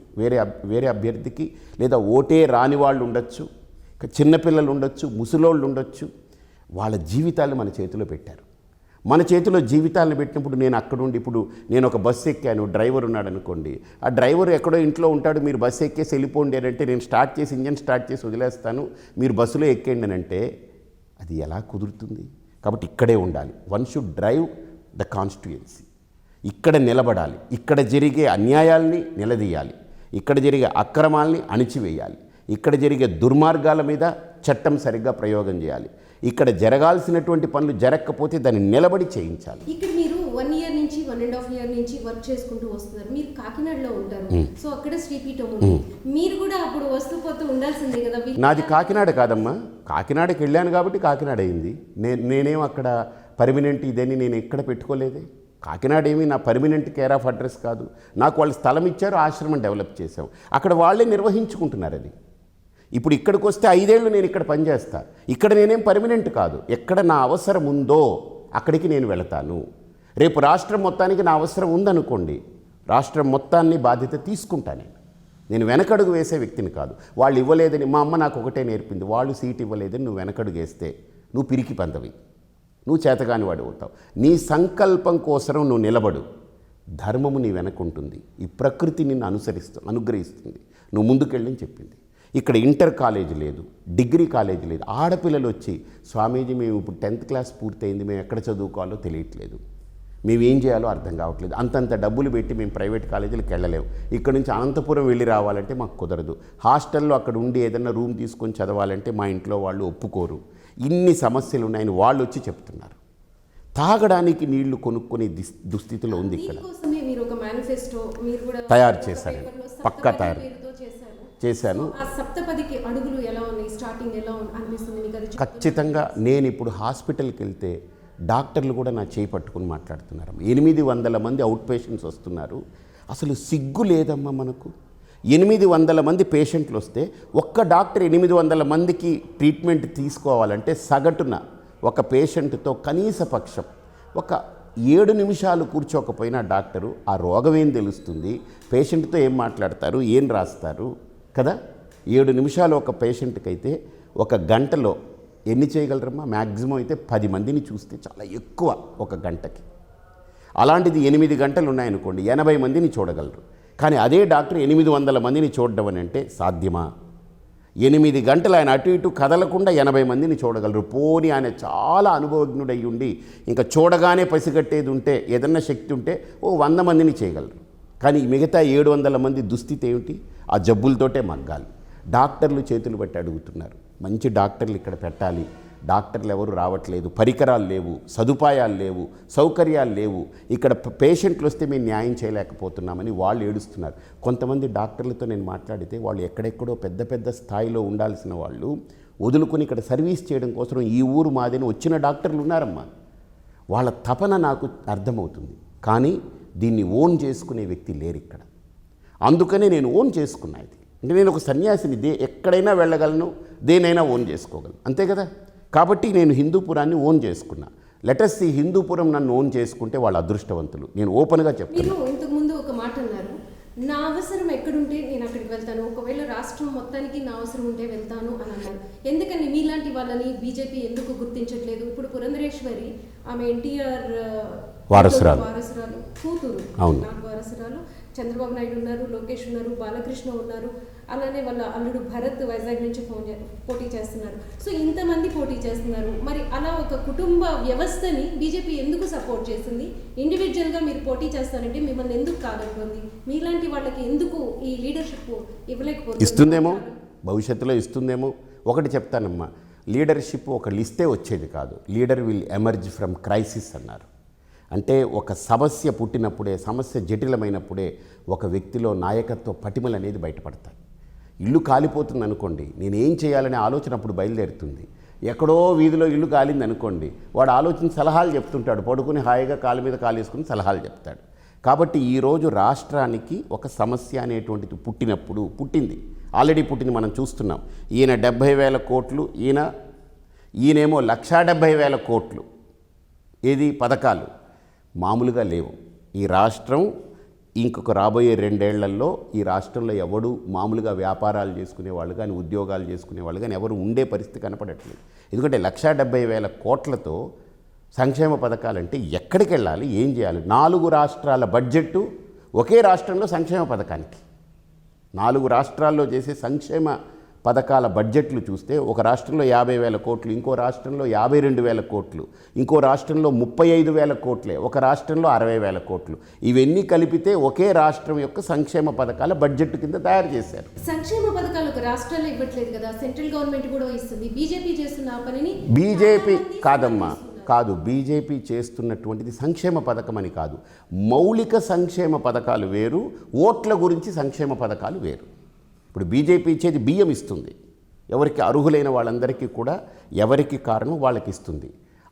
వేరే అభ్యర్థికి, లేదా ఓటే రాని వాళ్ళు ఉండొచ్చు, చిన్నపిల్లలు ఉండొచ్చు, ముసలోళ్ళు ఉండొచ్చు. వాళ్ళ జీవితాలు మన చేతిలో పెట్టారు. మన చేతిలో జీవితాలను పెట్టినప్పుడు నేను అక్కడుండి, ఇప్పుడు నేను ఒక బస్సు ఎక్కాను, డ్రైవర్ ఉన్నాడు అనుకోండి, ఆ డ్రైవర్ ఎక్కడో ఇంట్లో ఉంటాడు, మీరు బస్సు ఎక్కేసి వెళ్ళిపోండి అని అంటే నేను స్టార్ట్ చేసి ఇంజన్ స్టార్ట్ చేసి వదిలేస్తాను, మీరు బస్సులో ఎక్కండి అని అంటే అది ఎలా కుదురుతుంది? కాబట్టి ఇక్కడే ఉండాలి. One should drive the constituency. ఇక్కడ నిలబడాలి, ఇక్కడ జరిగే అన్యాయాల్ని నిలదీయాలి, ఇక్కడ జరిగే అక్రమాల్ని అణిచివేయాలి, ఇక్కడ జరిగే దుర్మార్గాల మీద చట్టం సరిగ్గా ప్రయోగం చేయాలి, ఇక్కడ జరగాల్సినటువంటి పనులు జరగకపోతే దాన్ని నిలబడి చేయించాలి. ఇక్కడ మీరు 1 ఇయర్ నుంచి 1.5 ఇయర్ నుంచి వర్క్ చేసుకుంటూ వస్తున్నారు. మీరు కాకినాడలో ఉంటారు, సో అక్కడ శ్రీపీఠం ఉంది, మీరు కూడా అప్పుడు వస్తూ పోతూ ఉండాల్సిందే కదా. నాది కాకినాడ కాదమ్మా, కాకినాడకి వెళ్ళాను కాబట్టి కాకినాడ అయింది. నేనేం అక్కడ పర్మినెంట్ ఇదని నేను ఎక్కడ పెట్టుకోలేదే. కాకినాడ ఏమీ నా పర్మినెంట్ కేర్ ఆఫ్ అడ్రస్ కాదు. నాకు వాళ్ళు స్థలం ఇచ్చారు, ఆశ్రమం డెవలప్ చేసాం, అక్కడ వాళ్ళే నిర్వహించుకుంటున్నారు అది. ఇప్పుడు ఇక్కడికి వస్తే 5 ఏళ్ళు నేను ఇక్కడ పనిచేస్తా, ఇక్కడ నేనేం పర్మినెంట్ కాదు. ఎక్కడ నా అవసరం ఉందో అక్కడికి నేను వెళతాను. రేపు రాష్ట్రం మొత్తానికి నా అవసరం ఉందనుకోండి, రాష్ట్రం మొత్తాన్ని బాధ్యత తీసుకుంటాను. నేను వెనకడుగు వేసే వ్యక్తిని కాదు. వాళ్ళు ఇవ్వలేదని, మా అమ్మ నాకు ఒకటే నేర్పింది, వాళ్ళు సీట్ ఇవ్వలేదని నువ్వు వెనకడుగు వేస్తే నువ్వు పిరికి పందవి, నువ్వు చేతగాని వాడు అవుతావు. నీ సంకల్పం కోసం నువ్వు నిలబడు, ధర్మము నీ వెనకుంటుంది, ఈ ప్రకృతి నిన్ను అనుగ్రహిస్తుంది, నువ్వు ముందుకెళ్ళని చెప్పింది. ఇక్కడ ఇంటర్ కాలేజీ లేదు, డిగ్రీ కాలేజీ లేదు. ఆడపిల్లలు వచ్చి, స్వామీజీ మేము ఇప్పుడు 10th క్లాస్ పూర్తయింది, మేము ఎక్కడ చదువుకోవాలో తెలియట్లేదు, మేము ఏం చేయాలో అర్థం కావట్లేదు. అంతంత డబ్బులు పెట్టి మేము ప్రైవేట్ కాలేజీలకు వెళ్ళలేము. ఇక్కడ నుంచి అనంతపురం వెళ్ళి రావాలంటే మాకు కుదరదు. హాస్టల్లో అక్కడ ఉండి ఏదైనా రూమ్ తీసుకొని చదవాలంటే మా ఇంట్లో వాళ్ళు ఒప్పుకోరు. ఇన్ని సమస్యలు ఉన్నాయని వాళ్ళు వచ్చి చెప్తున్నారు. తాగడానికి నీళ్లు కొనుక్కునే దుస్థితిలో ఉంది ఇక్కడ. దీనికోసమే మీరు ఒక మేనిఫెస్టో మీరు కూడా తయారు చేశాను, పక్కా తయారు చేశాను. ఆ సప్తపదికి అడుగులు ఎలా ఉన్నాయి, స్టార్టింగ్ ఎలా అనిపిస్తుంది మీకు? అది ఖచ్చితంగా నేను ఇప్పుడు హాస్పిటల్కి వెళ్తే డాక్టర్లు కూడా నా చేయి పట్టుకుని మాట్లాడుతున్నారు. 800 మంది అవుట్ పేషెంట్స్ వస్తున్నారు. అసలు సిగ్గు లేదమ్మా మనకు. 800 మంది పేషెంట్లు వస్తే ఒక్క డాక్టర్ 800 మందికి ట్రీట్మెంట్ తీసుకోవాలంటే సగటున ఒక పేషెంట్తో కనీస పక్షం ఒక 7 నిమిషాలు కూర్చోకపోయినా డాక్టరు ఆ రోగం ఏం తెలుస్తుంది, పేషెంట్తో ఏం మాట్లాడతారు, ఏం రాస్తారు కదా. 7 నిమిషాలు ఒక పేషెంట్కి అయితే ఒక గంటలో ఎన్ని చేయగలరమ్మా? మ్యాక్సిమం అయితే 10 మందిని చూస్తే చాలా ఎక్కువ ఒక గంటకి. అలాంటిది 8 గంటలు ఉన్నాయనుకోండి, 80 మందిని చూడగలరు. కానీ అదే డాక్టర్ 800 మందిని చూడడం అని అంటే సాధ్యమా? 8 గంటలు ఆయన అటు ఇటు కదలకుండా 80 మందిని చూడగలరు. పోనీ ఆయన చాలా అనుభవజ్ఞుడై ఉండి ఇంకా చూడగానే పసిగట్టేది ఉంటే, ఏదన్నా శక్తి ఉంటే 100 మందిని చేయగలరు. కానీ మిగతా 700 మంది దుస్థితి ఏమిటి? ఆ జబ్బులతోటే మగ్గాలి. డాక్టర్లు చేతులు పెట్టి అడుగుతున్నారు, మంచి డాక్టర్లు ఇక్కడ పెట్టాలి. డాక్టర్లు ఎవరు రావట్లేదు, పరికరాలు లేవు, సదుపాయాలు లేవు, సౌకర్యాలు లేవు. ఇక్కడ పేషెంట్లు వస్తే మేము న్యాయం చేయలేకపోతున్నామని వాళ్ళు ఏడుస్తున్నారు. కొంతమంది డాక్టర్లతో నేను మాట్లాడితే వాళ్ళు ఎక్కడెక్కడో పెద్ద పెద్ద స్థాయిలో ఉండాల్సిన వాళ్ళు వదులుకొని ఇక్కడ సర్వీస్ చేయడం కోసం ఈ ఊరు మాదిని వచ్చిన డాక్టర్లు ఉన్నారమ్మా. వాళ్ళ తపన నాకు అర్థమవుతుంది. కానీ దీన్ని ఓన్ చేసుకునే వ్యక్తి లేరు ఇక్కడ. అందుకనే నేను ఓన్ చేసుకున్నా. ఇది అంటే నేను ఒక సన్యాసిని, ఎక్కడైనా వెళ్ళగలను, దేనైనా ఓన్ చేసుకోగలను, అంతే కదా. కాబట్టి నేను హిందూపురాన్ని ఓన్ చేసుకున్నా. లెటస్ ఈ హిందూపురం నన్ను ఓన్ చేసుకుంటే వాళ్ళు అదృష్టవంతులు. నేను ఓపెన్గా చెప్తాను. మీరు ఇంతకుముందు ఒక మాట అన్నారు, నా అవసరం ఎక్కడుంటే నేను అక్కడికి వెళ్తాను, ఒకవేళ రాష్ట్రం మొత్తానికి నా అవసరం ఉంటే వెళ్తాను అని అన్నారు. ఎందుకని మీలాంటి వాళ్ళని బీజేపీ ఎందుకు గుర్తించట్లేదు? ఇప్పుడు పురంధరేశ్వరి ఆమె ఎన్టీఆర్ వారసురాలు, కూతురు, నాకు వారసురాలు. చంద్రబాబు నాయుడు ఉన్నారు, లోకేష్ ఉన్నారు, బాలకృష్ణ ఉన్నారు, అలానే వాళ్ళ అల్లుడు భరత్ వైజాగ్ నుంచి పోటీ చేస్తున్నారు. సో ఇంతమంది పోటీ చేస్తున్నారు. మరి అలా ఒక కుటుంబ వ్యవస్థని బీజేపీ ఎందుకు సపోర్ట్ చేస్తుంది? ఇండివిజువల్గా మీరు పోటీ చేస్తారంటే మిమ్మల్ని ఎందుకు కాదంటుంది? మీలాంటి వాళ్ళకి ఎందుకు ఈ లీడర్షిప్ ఇవ్వలేకపోతుంది? ఇస్తుందేమో, భవిష్యత్తులో ఇస్తుందేమో. ఒకటి చెప్తానమ్మా, లీడర్షిప్ ఒకళ్ళు ఇస్తే వచ్చేది కాదు. Leader will emerge from crisis అన్నారు. అంటే ఒక సమస్య పుట్టినప్పుడే, సమస్య జటిలమైనప్పుడే ఒక వ్యక్తిలో నాయకత్వ పటిమలు అనేది బయటపడతాయి. ఇల్లు కాలిపోతుంది అనుకోండి, నేనేం చేయాలనే ఆలోచన అప్పుడు బయలుదేరుతుంది. ఎక్కడో వీధిలో ఇల్లు కాలింది అనుకోండి, వాడు ఆలోచన సలహాలు చెప్తుంటాడు, పడుకుని హాయిగా కాలు మీద కాలు వేసుకుని సలహాలు చెప్తాడు. కాబట్టి ఈరోజు రాష్ట్రానికి ఒక సమస్య అనేటువంటిది పుట్టింది, ఆల్రెడీ పుట్టింది, మనం చూస్తున్నాం. ఈయన 70,000 కోట్లు, ఈయనేమో 1,70,000 కోట్లు. ఏది పథకాలు మామూలుగా లేవు. ఈ రాష్ట్రం ఇంకొక రాబోయే 2 ఏళ్లలో ఈ రాష్ట్రంలో ఎవడు మామూలుగా వ్యాపారాలు చేసుకునేవాళ్ళు కానీ, ఉద్యోగాలు చేసుకునేవాళ్ళు కానీ ఎవరు ఉండే పరిస్థితి కనపడట్లేదు. ఎందుకంటే 1,70,000 కోట్లతో సంక్షేమ పథకాలంటే ఎక్కడికి వెళ్ళాలి, ఏం చేయాలి? 4 రాష్ట్రాల బడ్జెట్టు ఒకే రాష్ట్రంలో సంక్షేమ పథకానికి. 4 రాష్ట్రాల్లో చేసే సంక్షేమ పథకాల బడ్జెట్లు చూస్తే ఒక రాష్ట్రంలో 50,000 కోట్లు, ఇంకో రాష్ట్రంలో 52,000 కోట్లు, ఇంకో రాష్ట్రంలో 35,000 కోట్లే, ఒక రాష్ట్రంలో 60,000 కోట్లు. ఇవన్నీ కలిపితే ఒకే రాష్ట్రం యొక్క సంక్షేమ పథకాల బడ్జెట్ కింద తయారు చేశారు. సంక్షేమ పథకాలు ఒక రాష్ట్రాల్లో ఇవ్వట్లేదు కదా, సెంట్రల్ గవర్నమెంట్ కూడా ఇస్తుంది. బీజేపీ చేస్తున్న పనిని బీజేపీ కాదమ్మా, కాదు, బీజేపీ చేస్తున్నటువంటిది సంక్షేమ పథకం అని కాదు. మౌలిక సంక్షేమ పథకాలు వేరు, ఓట్ల గురించి సంక్షేమ పథకాలు వేరు. ఇప్పుడు బీజేపీ ఇచ్చేది బియ్యం ఇస్తుంది, ఎవరికి అర్హులైన వాళ్ళందరికీ కూడా ఎవరికి కారణం వాళ్ళకి ఇస్తుంది.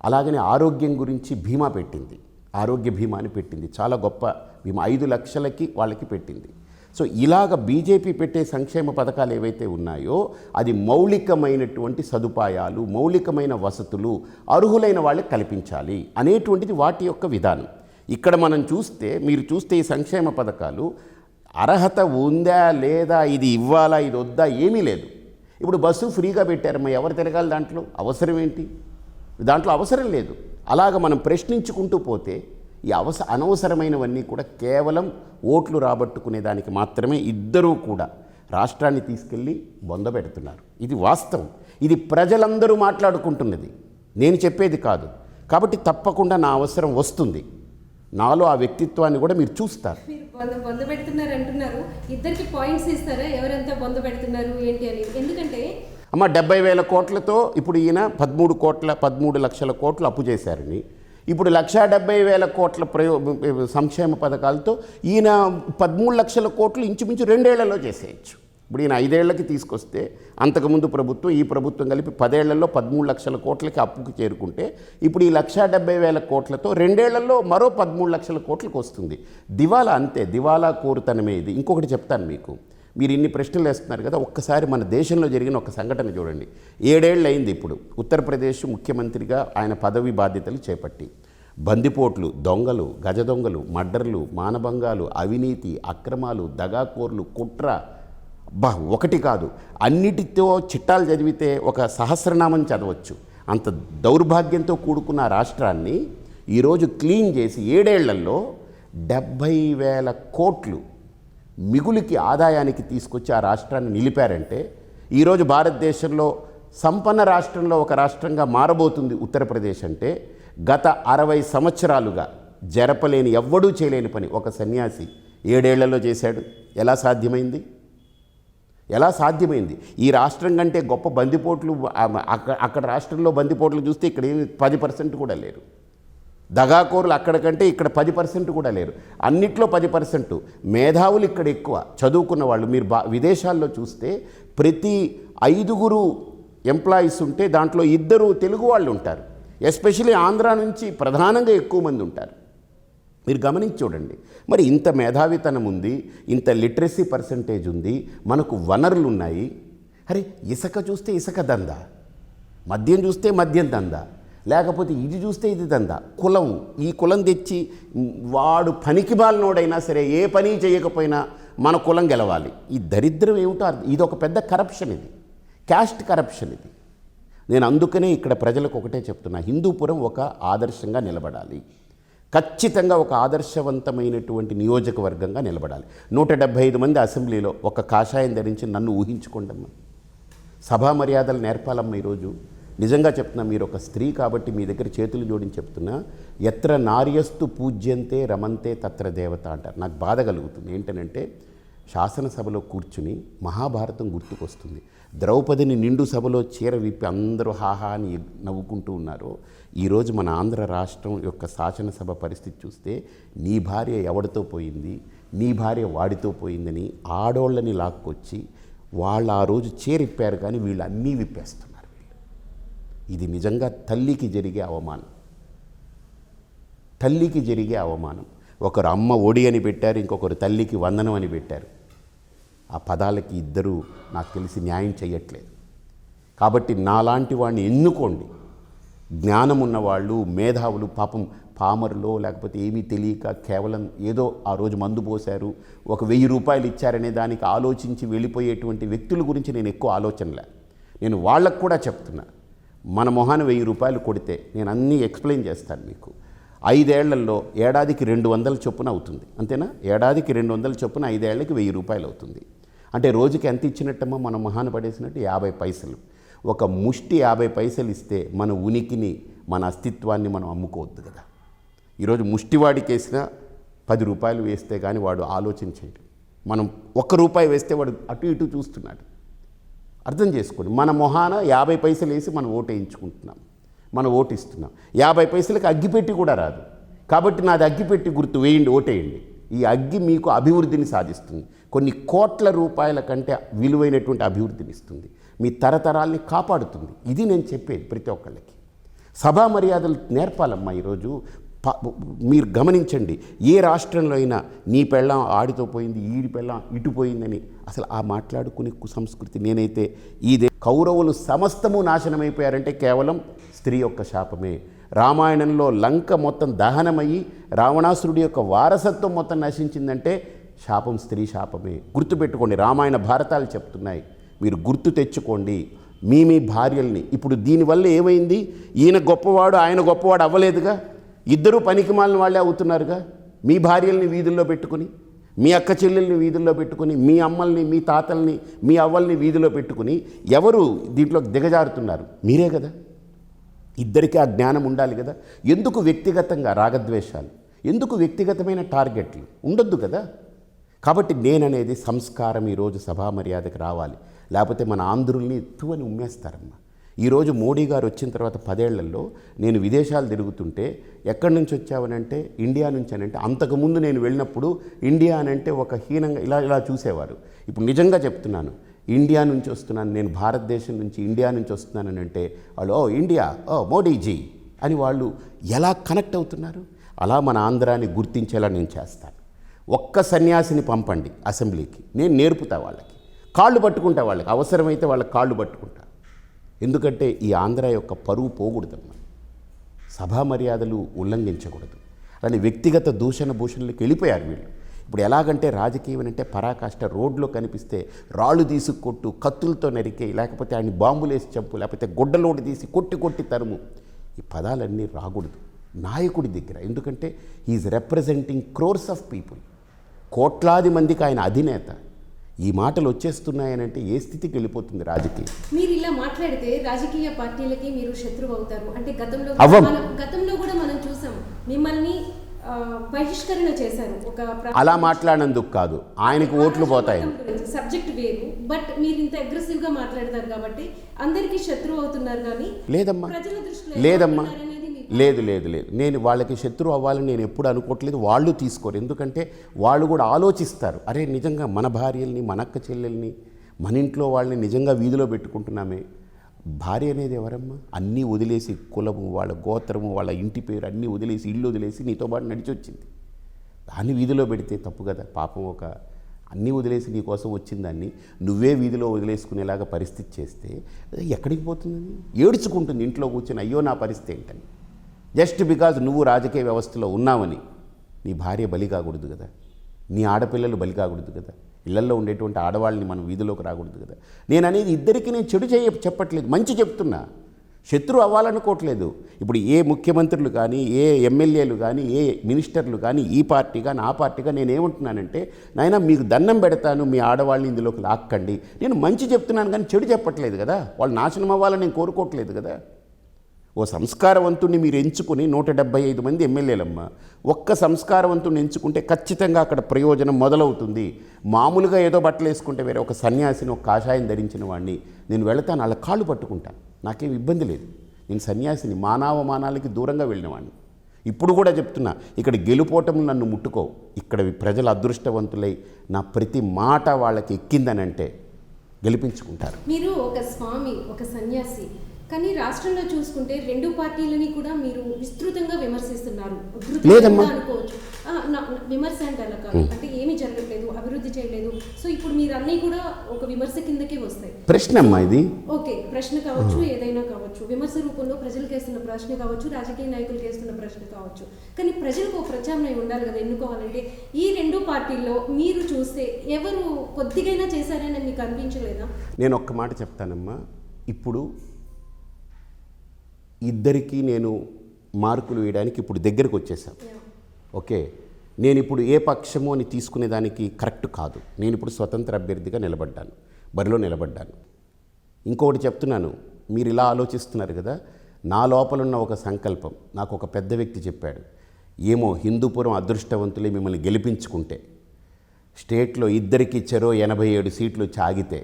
అలాగనే ఆరోగ్యం గురించి బీమా పెట్టింది, ఆరోగ్య బీమా అని పెట్టింది, చాలా గొప్ప బీమా, 5 లక్షలకి వాళ్ళకి పెట్టింది. సో ఇలాగ బీజేపీ పెట్టే సంక్షేమ పథకాలు ఏవైతే ఉన్నాయో అది మౌలికమైనటువంటి సదుపాయాలు, మౌలికమైన వసతులు అర్హులైన వాళ్ళకి కల్పించాలి అనేటువంటిది వాటి యొక్క విధానం. ఇక్కడ మనం చూస్తే, మీరు చూస్తే ఈ సంక్షేమ పథకాలు అర్హత ఉందా లేదా, ఇది ఇవ్వాలా ఇది వద్దా, ఏమీ లేదు. ఇప్పుడు బస్సు ఫ్రీగా పెట్టారమ్మా, ఎవరు తిరగాలి? దాంట్లో అవసరం ఏంటి? దాంట్లో అవసరం లేదు. అలాగ మనం ప్రశ్నించుకుంటూ పోతే ఈ అనవసరమైనవన్నీ కూడా కేవలం ఓట్లు రాబట్టుకునే దానికి మాత్రమే ఇద్దరూ కూడా రాష్ట్రాన్ని తీసుకెళ్ళి బొందబెడుతున్నారు. ఇది వాస్తవం, ఇది ప్రజలందరూ మాట్లాడుకుంటున్నది, నేను చెప్పేది కాదు. కాబట్టి తప్పకుండా నా అవసరం వస్తుంది. నాలో ఆ వ్యక్తిత్వాన్ని కూడా మీరు చూస్తారు. మీరు బొంద పెడుతున్నారు అంటున్నారు, ఇద్దరికి పాయింట్స్ ఇస్తారా ఎవరెంత బొంద పెడుతున్నారు ఏంటి అని? ఎందుకంటే అమ్మ 70,000 కోట్లతో ఇప్పుడు ఈయన 13 లక్షల కోట్లు అప్పు చేశారని, ఇప్పుడు 1,70,000 కోట్ల సంక్షేమ పథకాలతో ఈయన 13 లక్షల కోట్లు ఇంచుమించు 2 ఏళ్లలో చేసేయచ్చు. ఇప్పుడు ఈయన 5 ఏళ్లకి తీసుకొస్తే అంతకుముందు ప్రభుత్వం ఈ ప్రభుత్వం కలిపి 10 ఏళ్లలో 13 లక్షల కోట్లకి అప్పుకు చేరుకుంటే ఇప్పుడు ఈ 1,70,000 కోట్లతో 2 ఏళ్లలో మరో 13 లక్షల కోట్లకు వస్తుంది. దివాలా అంతే, దివాలా కోరుతనమే ఇది. ఇంకొకటి చెప్తాను మీకు, మీరు ఇన్ని ప్రశ్నలు వేస్తున్నారు కదా, ఒక్కసారి మన దేశంలో జరిగిన ఒక సంఘటన చూడండి. 7 ఏళ్ళు అయింది ఇప్పుడు ఉత్తరప్రదేశ్ ముఖ్యమంత్రిగా ఆయన పదవి బాధ్యతలు చేపట్టి. బందిపోట్లు, దొంగలు, గజ దొంగలు, మర్డర్లు, మానభంగాలు, అవినీతి, అక్రమాలు, దగాకోర్లు, కుట్ర, ఒకటి కాదు అన్నిటితో చిట్టాలు చదివితే ఒక సహస్రనామం చదవచ్చు. అంత దౌర్భాగ్యంతో కూడుకున్న రాష్ట్రాన్ని ఈరోజు క్లీన్ చేసి 7 ఏళ్లలో 70,000 కోట్లు మిగులుకి ఆదాయానికి తీసుకొచ్చి ఆ రాష్ట్రాన్ని నిలిపారంటే ఈరోజు భారతదేశంలో సంపన్న రాష్ట్రంలో ఒక రాష్ట్రంగా మారబోతుంది ఉత్తరప్రదేశ్ అంటే గత 60 సంవత్సరాలుగా జరపలేని, ఎవ్వడూ చేయలేని పని ఒక సన్యాసి 7 ఏళ్లలో చేశాడు. ఎలా సాధ్యమైంది? ఎలా సాధ్యమైంది? ఈ రాష్ట్రం కంటే గొప్ప బందిపోట్లు అక్కడ రాష్ట్రంలో బందిపోట్లు చూస్తే ఇక్కడ 10% కూడా లేరు. దగాకోరులు అక్కడికంటే ఇక్కడ 10% కూడా లేరు. అన్నిట్లో 10%. మేధావులు ఇక్కడ ఎక్కువ, చదువుకున్న వాళ్ళు. మీరు విదేశాల్లో చూస్తే ప్రతి 5 ఎంప్లాయీస్ ఉంటే దాంట్లో 2 తెలుగు వాళ్ళు ఉంటారు. ఎస్పెషలీ ఆంధ్ర నుంచి ప్రధానంగా ఎక్కువ మంది ఉంటారు. మీరు గమనించి చూడండి. మరి ఇంత మేధావితనం ఉంది, ఇంత లిటరసీ పర్సంటేజ్ ఉంది, మనకు వనరులు ఉన్నాయి. అరే ఇసుక చూస్తే ఇసుక దందా, మద్యం చూస్తే మద్యం దందా, లేకపోతే ఇది చూస్తే ఇది దందా. కులం, ఈ కులం తెచ్చి వాడు పనికి బాలనోడైనా సరే ఏ పని చేయకపోయినా మన కులం గెలవాలి. ఈ దరిద్రం ఏమిటో ఇది ఒక పెద్ద కరప్షన్, ఇది క్యాస్ట్ కరప్షన్ ఇది. నేను అందుకనే ఇక్కడ ప్రజలకు ఒకటే చెప్తున్నా, హిందూపురం ఒక ఆదర్శంగా నిలబడాలి. ఖచ్చితంగా ఒక ఆదర్శవంతమైనటువంటి నియోజకవర్గంగా నిలబడాలి. 175 మంది అసెంబ్లీలో ఒక కాషాయం ధరించి నన్ను ఊహించుకోండమ్మా. సభా మర్యాదలు నేర్పాలమ్మా. ఈరోజు నిజంగా చెప్తున్నా, మీరు ఒక స్త్రీ కాబట్టి మీ దగ్గర చేతులు జోడించి చెప్తున్నా, ఎత్ర నార్యస్తు పూజ్యంతే రమంతే తత్ర దేవత అంటారు. నాకు బాధ కలుగుతుంది. ఏంటనంటే శాసనసభలో కూర్చుని మహాభారతం గుర్తుకొస్తుంది. ద్రౌపదిని నిండు సభలో చీర విప్పి అందరూ హాహా అని నవ్వుకుంటూ ఉన్నారు. ఈరోజు మన ఆంధ్ర రాష్ట్రం యొక్క శాసనసభ పరిస్థితి చూస్తే నీ భార్య ఎవడితో పోయింది, నీ భార్య వాడితో పోయిందని ఆడోళ్ళని లాక్కొచ్చి వాళ్ళు ఆ రోజు చీరిప్పారు, కానీ వీళ్ళు అన్నీ విప్పేస్తున్నారు. ఇది నిజంగా తల్లికి జరిగే అవమానం, తల్లికి జరిగే అవమానం. ఒకరు అమ్మ ఒడి అని పెట్టారు, ఇంకొకరు తల్లికి వందనం అని పెట్టారు. ఆ పదాలకి ఇద్దరూ నాకు తెలిసి న్యాయం చేయట్లేదు. కాబట్టి నాలాంటి వాడిని ఎన్నుకోండి. జ్ఞానం ఉన్నవాళ్ళు, మేధావులు, పాపం పామరులో లేకపోతే ఏమీ తెలియక కేవలం ఏదో ఆ రోజు మందు పోశారు, ఒక 1000 రూపాయలు ఇచ్చారనే దానికి ఆలోచించి వెళ్ళిపోయేటువంటి వ్యక్తుల గురించి నేను ఎక్కువ ఆలోచనలే. నేను వాళ్ళకు కూడా చెప్తున్నా, మన మొహాన 1000 రూపాయలు కొడితే నేను అన్నీ ఎక్స్ప్లెయిన్ చేస్తాను మీకు. 5 ఏళ్లలో ఏడాదికి 200 చొప్పున అవుతుంది, అంతేనా? ఏడాదికి 200 చొప్పున 5 ఏళ్ళకి 1000 రూపాయలు అవుతుంది. అంటే రోజుకి ఎంత ఇచ్చినట్టమ్మా? మన మొహాన పడేసినట్టు 50 పైసలు. ఒక ముష్టి 50 పైసలు ఇస్తే మన ఉనికిని, మన అస్తిత్వాన్ని మనం అమ్ముకోవద్దు కదా. ఈరోజు ముష్టివాడికి వేసిన 10 రూపాయలు వేస్తే కానీ వాడు ఆలోచన చేయడు. మనం 1 రూపాయి వేస్తే వాడు అటు ఇటు చూస్తున్నాడు. అర్థం చేసుకోండి. మన మొహాన 50 పైసలు వేసి మనం ఓటు వేయించుకుంటున్నాం, మనం ఓటు ఇస్తున్నాం. 50 పైసలకి అగ్గిపెట్టి కూడా రాదు. కాబట్టి నాది అగ్గిపెట్టి గుర్తు, వేయండి, ఓటేయండి. ఈ అగ్గి మీకు అభివృద్ధిని సాధిస్తుంది. కొన్ని కోట్ల రూపాయల కంటే విలువైనటువంటి అభివృద్ధిని ఇస్తుంది. మీ తరతరాల్ని కాపాడుతుంది. ఇది నేను చెప్పేది ప్రతి ఒక్కళ్ళకి. సభా మర్యాదలు నేర్పాలమ్మా. ఈరోజు మీరు గమనించండి, ఏ రాష్ట్రంలో అయినా నీ పెళ్ళాం ఆడితో పోయింది, ఈడి పెళ్ళాం ఇటు పోయిందని అసలు ఆ మాట్లాడుకునే కుసంస్కృతి. నేనైతే కౌరవులు సమస్తము నాశనమైపోయారంటే కేవలం స్త్రీ యొక్క శాపమే. రామాయణంలో లంక మొత్తం దహనమయ్యి రావణాసురుడి యొక్క వారసత్వం మొత్తం నశించిందంటే శాపం స్త్రీ శాపమే. గుర్తుపెట్టుకోండి, రామాయణ భారతాలు చెప్తున్నాయి. మీరు గుర్తు తెచ్చుకోండి మీ భార్యల్ని. ఇప్పుడు దీనివల్ల ఏమైంది? ఈయన గొప్పవాడు, ఆయన గొప్పవాడు అవ్వలేదుగా. ఇద్దరూ పనికిమాలిన వాళ్ళే అవుతున్నారుగా. మీ భార్యల్ని వీధుల్లో పెట్టుకుని, మీ అక్క చెల్లెల్ని వీధుల్లో పెట్టుకుని, మీ అమ్మల్ని, మీ తాతల్ని, మీ అవ్వల్ని వీధిలో పెట్టుకుని ఎవరు దీంట్లో దిగజారుతున్నారు? మీరే కదా. ఇద్దరికీ ఆ జ్ఞానం ఉండాలి కదా. ఎందుకు వ్యక్తిగతంగా రాగద్వేషాలు? ఎందుకు వ్యక్తిగతమైన టార్గెట్లు ఉండొద్దు కదా. కాబట్టి నేననేది సంస్కారం ఈరోజు సభా మర్యాదకు రావాలి, లేకపోతే మన ఆంధ్రుల్ని ఎత్తువని ఉమ్మేస్తారమ్మా. ఈరోజు మోడీ గారు వచ్చిన తర్వాత 10 ఏళ్లలో నేను విదేశాలు తిరుగుతుంటే ఎక్కడి నుంచి వచ్చావనంటే ఇండియా నుంచి అనంటే, అంతకుముందు నేను వెళ్ళినప్పుడు ఇండియా అనంటే ఒక హీనంగా ఇలా చూసేవారు. ఇప్పుడు నిజంగా చెప్తున్నాను, ఇండియా నుంచి వస్తున్నాను, నేను భారతదేశం నుంచి ఇండియా నుంచి వస్తున్నానని అంటే వాళ్ళు ఓ ఇండియా, ఓ మోడీజీ అని వాళ్ళు ఎలా కనెక్ట్ అవుతున్నారు. అలా మన ఆంధ్రాన్ని గుర్తించేలా నేను చేస్తాను. ఒక్క సన్యాసిని పంపండి అసెంబ్లీకి, నేను నేర్పుతా వాళ్ళకి, కాళ్ళు పట్టుకుంటా వాళ్ళకి, అవసరమైతే వాళ్ళ కాళ్ళు పట్టుకుంటా. ఎందుకంటే ఈ ఆంధ్ర యొక్క పరువు పోకూడదమ్మా, సభా మర్యాదలు ఉల్లంఘించకూడదు. అలానే వ్యక్తిగత దూషణ భూషణలకు వెళ్ళిపోయారు వీళ్ళు. ఇప్పుడు ఎలాగంటే రాజకీయం అంటే పరాకాష్ట, రోడ్లో కనిపిస్తే రాళ్ళు తీసి కొట్టు, కత్తులతో నరికే, లేకపోతే ఆయన బాంబులేసి చంపు, లేకపోతే గుడ్డలోటి తీసి కొట్టి తరుము. ఈ పదాలన్నీ రాకూడదు నాయకుడి దగ్గర. ఎందుకంటే he's representing crores of people, కోట్లాది మందికి ఆయన అధినేత. ఈ మాటలు వచ్చేస్తున్నాయనంటే ఏ స్థితికి వెళ్ళిపోతుంది రాజకీయం. మీరు ఇలా మాట్లాడితే రాజకీయ పార్టీలకి మీరు శత్రువు అవుతారు. అంటే గతంలో కూడా మనం చూసాం, మిమ్మల్ని బహిష్కరణ చేశారు. అలా మాట్లాడినందుకు కాదు, ఆయనకు ఓట్లు పోతాయి. సబ్జెక్ట్ వేరు, బట్ మీరు ఇంత అగ్రెసివ్ గా మాట్లాడతారు కాబట్టి అందరికీ శత్రువు అవుతున్నారు. కానీ లేదమ్మా, ప్రజల దృష్టిలో లేదమ్మా, లేదు. నేను వాళ్ళకి శత్రువు అవ్వాలని నేను ఎప్పుడు అనుకోవట్లేదు. వాళ్ళు తీసుకోరు, ఎందుకంటే వాళ్ళు కూడా ఆలోచిస్తారు. అరే నిజంగా మన భార్యల్ని, మన అక్క చెల్లెల్ని, మన ఇంట్లో వాళ్ళని నిజంగా వీధిలో పెట్టుకుంటున్నామే. భార్య అనేది ఎవరమ్మా? అన్నీ వదిలేసి, కులము, వాళ్ళ గోత్రము, వాళ్ళ ఇంటి పేరు అన్నీ వదిలేసి, ఇల్లు వదిలేసి నీతో పాటు నడిచి వచ్చింది. దాన్ని వీధిలో పెడితే తప్పు కదా. పాపం అన్నీ వదిలేసి నీ కోసం వచ్చిందాన్ని నువ్వే వీధిలో వదిలేసుకునేలాగా పరిస్థితి చేస్తే ఎక్కడికి పోతుందని ఏడ్చుకుంటుంది ఇంట్లో కూర్చొని, అయ్యో నా పరిస్థితి ఏంటని. జస్ట్ బికాజ్ నువ్వు రాజకీయ వ్యవస్థలో ఉన్నావని నీ భార్య బలి కాకూడదు కదా, నీ ఆడపిల్లలు బలి కాకూడదు కదా, ఇళ్లల్లో ఉండేటువంటి ఆడవాళ్ళని మనం వీధిలోకి రాకూడదు కదా. నేను అనేది ఇద్దరికి నేను చెడు చెప్పట్లేదు, మంచి చెప్తున్నా. శత్రువు అవ్వాలనుకోవట్లేదు. ఇప్పుడు ఏ ముఖ్యమంత్రులు కానీ, ఏ ఎమ్మెల్యేలు కానీ, ఏ మినిస్టర్లు కానీ, ఈ పార్టీ కానీ ఆ పార్టీగా నేనేమంటున్నానంటే, నాయన మీకు దండం పెడతాను, మీ ఆడవాళ్ళని ఇందులోకి లాక్కండి. నేను మంచి చెప్తున్నాను కానీ చెడు చెప్పట్లేదు కదా. వాళ్ళు నాశనం అవ్వాలని నేను కోరుకోవట్లేదు కదా. ఓ సంస్కారవంతుడిని మీరు ఎంచుకుని 175 మంది ఎమ్మెల్యేలమ్మా, ఒక్క సంస్కారవంతుడిని ఎంచుకుంటే ఖచ్చితంగా అక్కడ ప్రయోజనం మొదలవుతుంది. మామూలుగా ఏదో బట్టలు వేసుకుంటే వేరే ఒక సన్యాసిని, ఒక కాషాయం ధరించిన వాడిని నేను వెళతాను, వాళ్ళ కాళ్ళు పట్టుకుంటాను, నాకేం ఇబ్బంది లేదు. నేను సన్యాసిని, మానవమానాలకి దూరంగా వెళ్ళినవాడిని. ఇప్పుడు కూడా చెప్తున్నా, ఇక్కడ గెలుపోవటం నన్ను ముట్టుకో. ఇక్కడ ప్రజల అదృష్టవంతులై నా ప్రతి మాట వాళ్ళకి ఎక్కిందనంటే గెలిపించుకుంటారు. మీరు ఒక స్వామి, ఒక సన్యాసి, కానీ రాష్ట్రంలో చూసుకుంటే 2 పార్టీలని కూడా మీరు విస్తృతంగా విమర్శిస్తున్నారు. లేదమ్మా, అనుకోవచ్చు విమర్శ అంటే అలా కాదు, అంటే ఏమీ జరగట్లేదు, అభివృద్ధి చేయలేదు. సో ఇప్పుడు మీరు అన్నీ కూడా ఒక విమర్శ కిందకే వస్తాయి. ప్రశ్న అమ్మా ఇది. ఓకే, ప్రశ్న కావచ్చు, ఏదైనా కావచ్చు, విమర్శ రూపంలో ప్రజలకు వేస్తున్న ప్రశ్న కావచ్చు, రాజకీయ నాయకులకు వేస్తున్న ప్రశ్న కావచ్చు. కానీ ప్రజలకు ఒక ప్రత్యామ్నాయం ఉండాలి కదా ఎన్నుకోవాలంటే. ఈ 2 పార్టీల్లో మీరు చూస్తే ఎవరు కొద్దిగైనా చేశారని మీకు అనిపించలేదా? నేను ఒక్క మాట చెప్తానమ్మా. ఇప్పుడు ఇద్దరికీ నేను మార్కులు వేయడానికి ఇప్పుడు దగ్గరకు వచ్చేసాను. ఓకే, నేను ఇప్పుడు ఏ పక్షము అని తీసుకునేదానికి కరెక్ట్ కాదు. నేను ఇప్పుడు స్వతంత్ర అభ్యర్థిగా బరిలో నిలబడ్డాను. ఇంకొకటి చెప్తున్నాను, మీరు ఇలా ఆలోచిస్తున్నారు కదా, నా లోపలున్న ఒక సంకల్పం నాకు ఒక పెద్ద వ్యక్తి చెప్పాడు. ఏమో హిందూపురం అదృష్టవంతులే మిమ్మల్ని గెలిపించుకుంటే స్టేట్లో ఇద్దరికి చెరో 87 సీట్లు చాగితే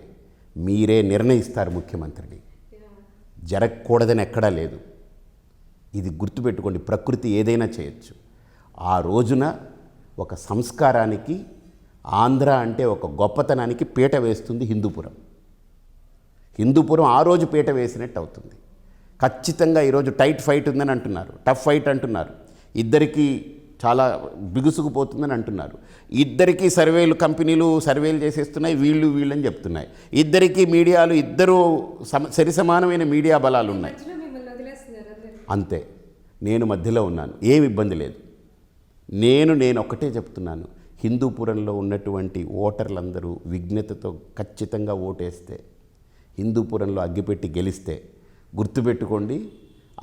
మీరే నిర్ణయిస్తారు ముఖ్యమంత్రిని. జరగకూడదని ఎక్కడా లేదు. ఇది గుర్తుపెట్టుకోండి, ప్రకృతి ఏదైనా చేయొచ్చు. ఆ రోజున ఒక సంస్కారానికి, ఆంధ్ర అంటే ఒక గొప్పతనానికి పీట వేస్తుంది హిందూపురం ఆ రోజు పీట వేసినట్టు అవుతుంది. ఖచ్చితంగా ఈరోజు టైట్ ఫైట్ ఉందని అంటున్నారు, టఫ్ ఫైట్ అంటున్నారు, ఇద్దరికీ చాలా బిగుసుకుపోతుందని అంటున్నారు. ఇద్దరికీ కంపెనీలు సర్వేలు చేసేస్తున్నాయి, వీళ్ళని చెప్తున్నాయి. ఇద్దరికీ మీడియాలు, ఇద్దరు సరిసమానమైన మీడియా బలాలు ఉన్నాయి. అంతే, నేను మధ్యలో ఉన్నాను, ఏమి ఇబ్బంది లేదు. నేను ఒక్కటే చెప్తున్నాను, హిందూపురంలో ఉన్నటువంటి ఓటర్లందరూ విజ్ఞతతో ఖచ్చితంగా ఓటేస్తే, హిందూపురంలో అగ్గిపెట్టి గెలిస్తే, గుర్తుపెట్టుకోండి,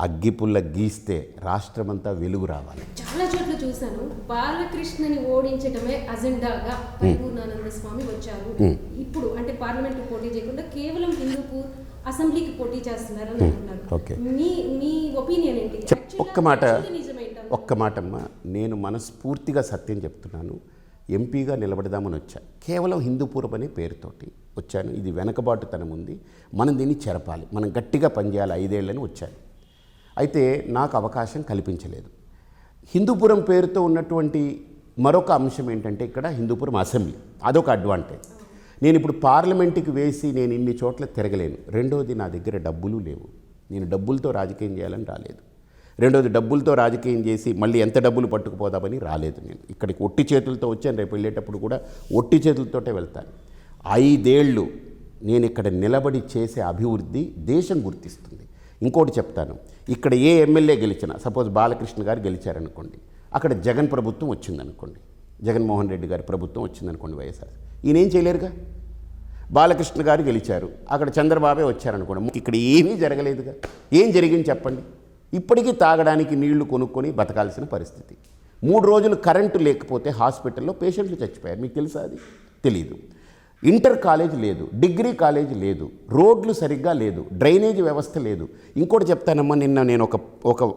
అగ్గిపుల్ల గీస్తే రాష్ట్రమంతా వెలుగు రావాలి. చాలా చోట్ల చూశాను, బాలకృష్ణని ఓడించడమే అజెండాగా పరిపూర్ణానంద స్వామి వచ్చారు. ఇప్పుడు అంటే పార్లమెంట్ పోటీ చేయకుండా కేవలం హిందూపూర్ అసెంబ్లీకి పోటీ చేస్తున్నారని అంటున్నారు. మీ ఒపీనియన్ ఏంటి? ఒక్క మాట, ఒక్క మాటమ్మా, నేను మనస్ఫూర్తిగా సత్యం చెప్తున్నాను. ఎంపీగా నిలబడదామని వచ్చా, కేవలం హిందూపురం అనే పేరుతోటి వచ్చాను. ఇది వెనకబాటుతనం ఉంది, మనం దీన్ని చెరపాలి, మనం గట్టిగా పనిచేయాలి, 5 ఏళ్ళని వచ్చాను. అయితే నాకు అవకాశం కల్పించలేదు. హిందూపురం పేరుతో ఉన్నటువంటి మరొక అంశం ఏంటంటే ఇక్కడ హిందూపురం అసెంబ్లీ, అదొక అడ్వాంటేజ్. నేను ఇప్పుడు పార్లమెంటుకి వేసి నేను ఇన్ని చోట్ల తిరగలేను. రెండోది, నా దగ్గర డబ్బులు లేవు, నేను డబ్బులతో రాజకీయం చేయాలని రాలేదు. రెండోది, డబ్బులతో రాజకీయం చేసి మళ్ళీ ఎంత డబ్బులు పట్టుకుపోదామని రాలేదు. నేను ఇక్కడికి ఒట్టి చేతులతో వచ్చాను, రేపు వెళ్ళేటప్పుడు కూడా ఒట్టి చేతులతోటే వెళ్తాను. 5 ఏళ్ళు నేను ఇక్కడ నిలబడి చేసే అభివృద్ధి దేశం గుర్తిస్తుంది. ఇంకోటి చెప్తాను, ఇక్కడ ఏ ఎమ్మెల్యే గెలిచినా, సపోజ్ బాలకృష్ణ గారు గెలిచారనుకోండి, అక్కడ జగన్ ప్రభుత్వం వచ్చిందనుకోండి, జగన్మోహన్ రెడ్డి గారి ప్రభుత్వం వచ్చిందనుకోండి, వైఎస్ఆర్, ఈయన ఏం చేయలేరుగా. బాలకృష్ణ గారు గెలిచారు, అక్కడ చంద్రబాబే వచ్చారనుకోండి, ఇక్కడ ఏమీ జరగలేదుగా. ఏం జరిగింది చెప్పండి? ఇప్పటికీ తాగడానికి నీళ్లు కొనుక్కొని బతకాల్సిన పరిస్థితి. 3 రోజులు కరెంటు లేకపోతే హాస్పిటల్లో పేషెంట్లు చచ్చిపోయారు. మీకు తెలుసా? అది తెలీదు. ఇంటర్ కాలేజ్ లేదు, డిగ్రీ కాలేజ్ లేదు, రోడ్లు సరిగ్గా లేదు, డ్రైనేజ్ వ్యవస్థ లేదు. ఇంకోటి చెప్తానమ్మా, నిన్న నేను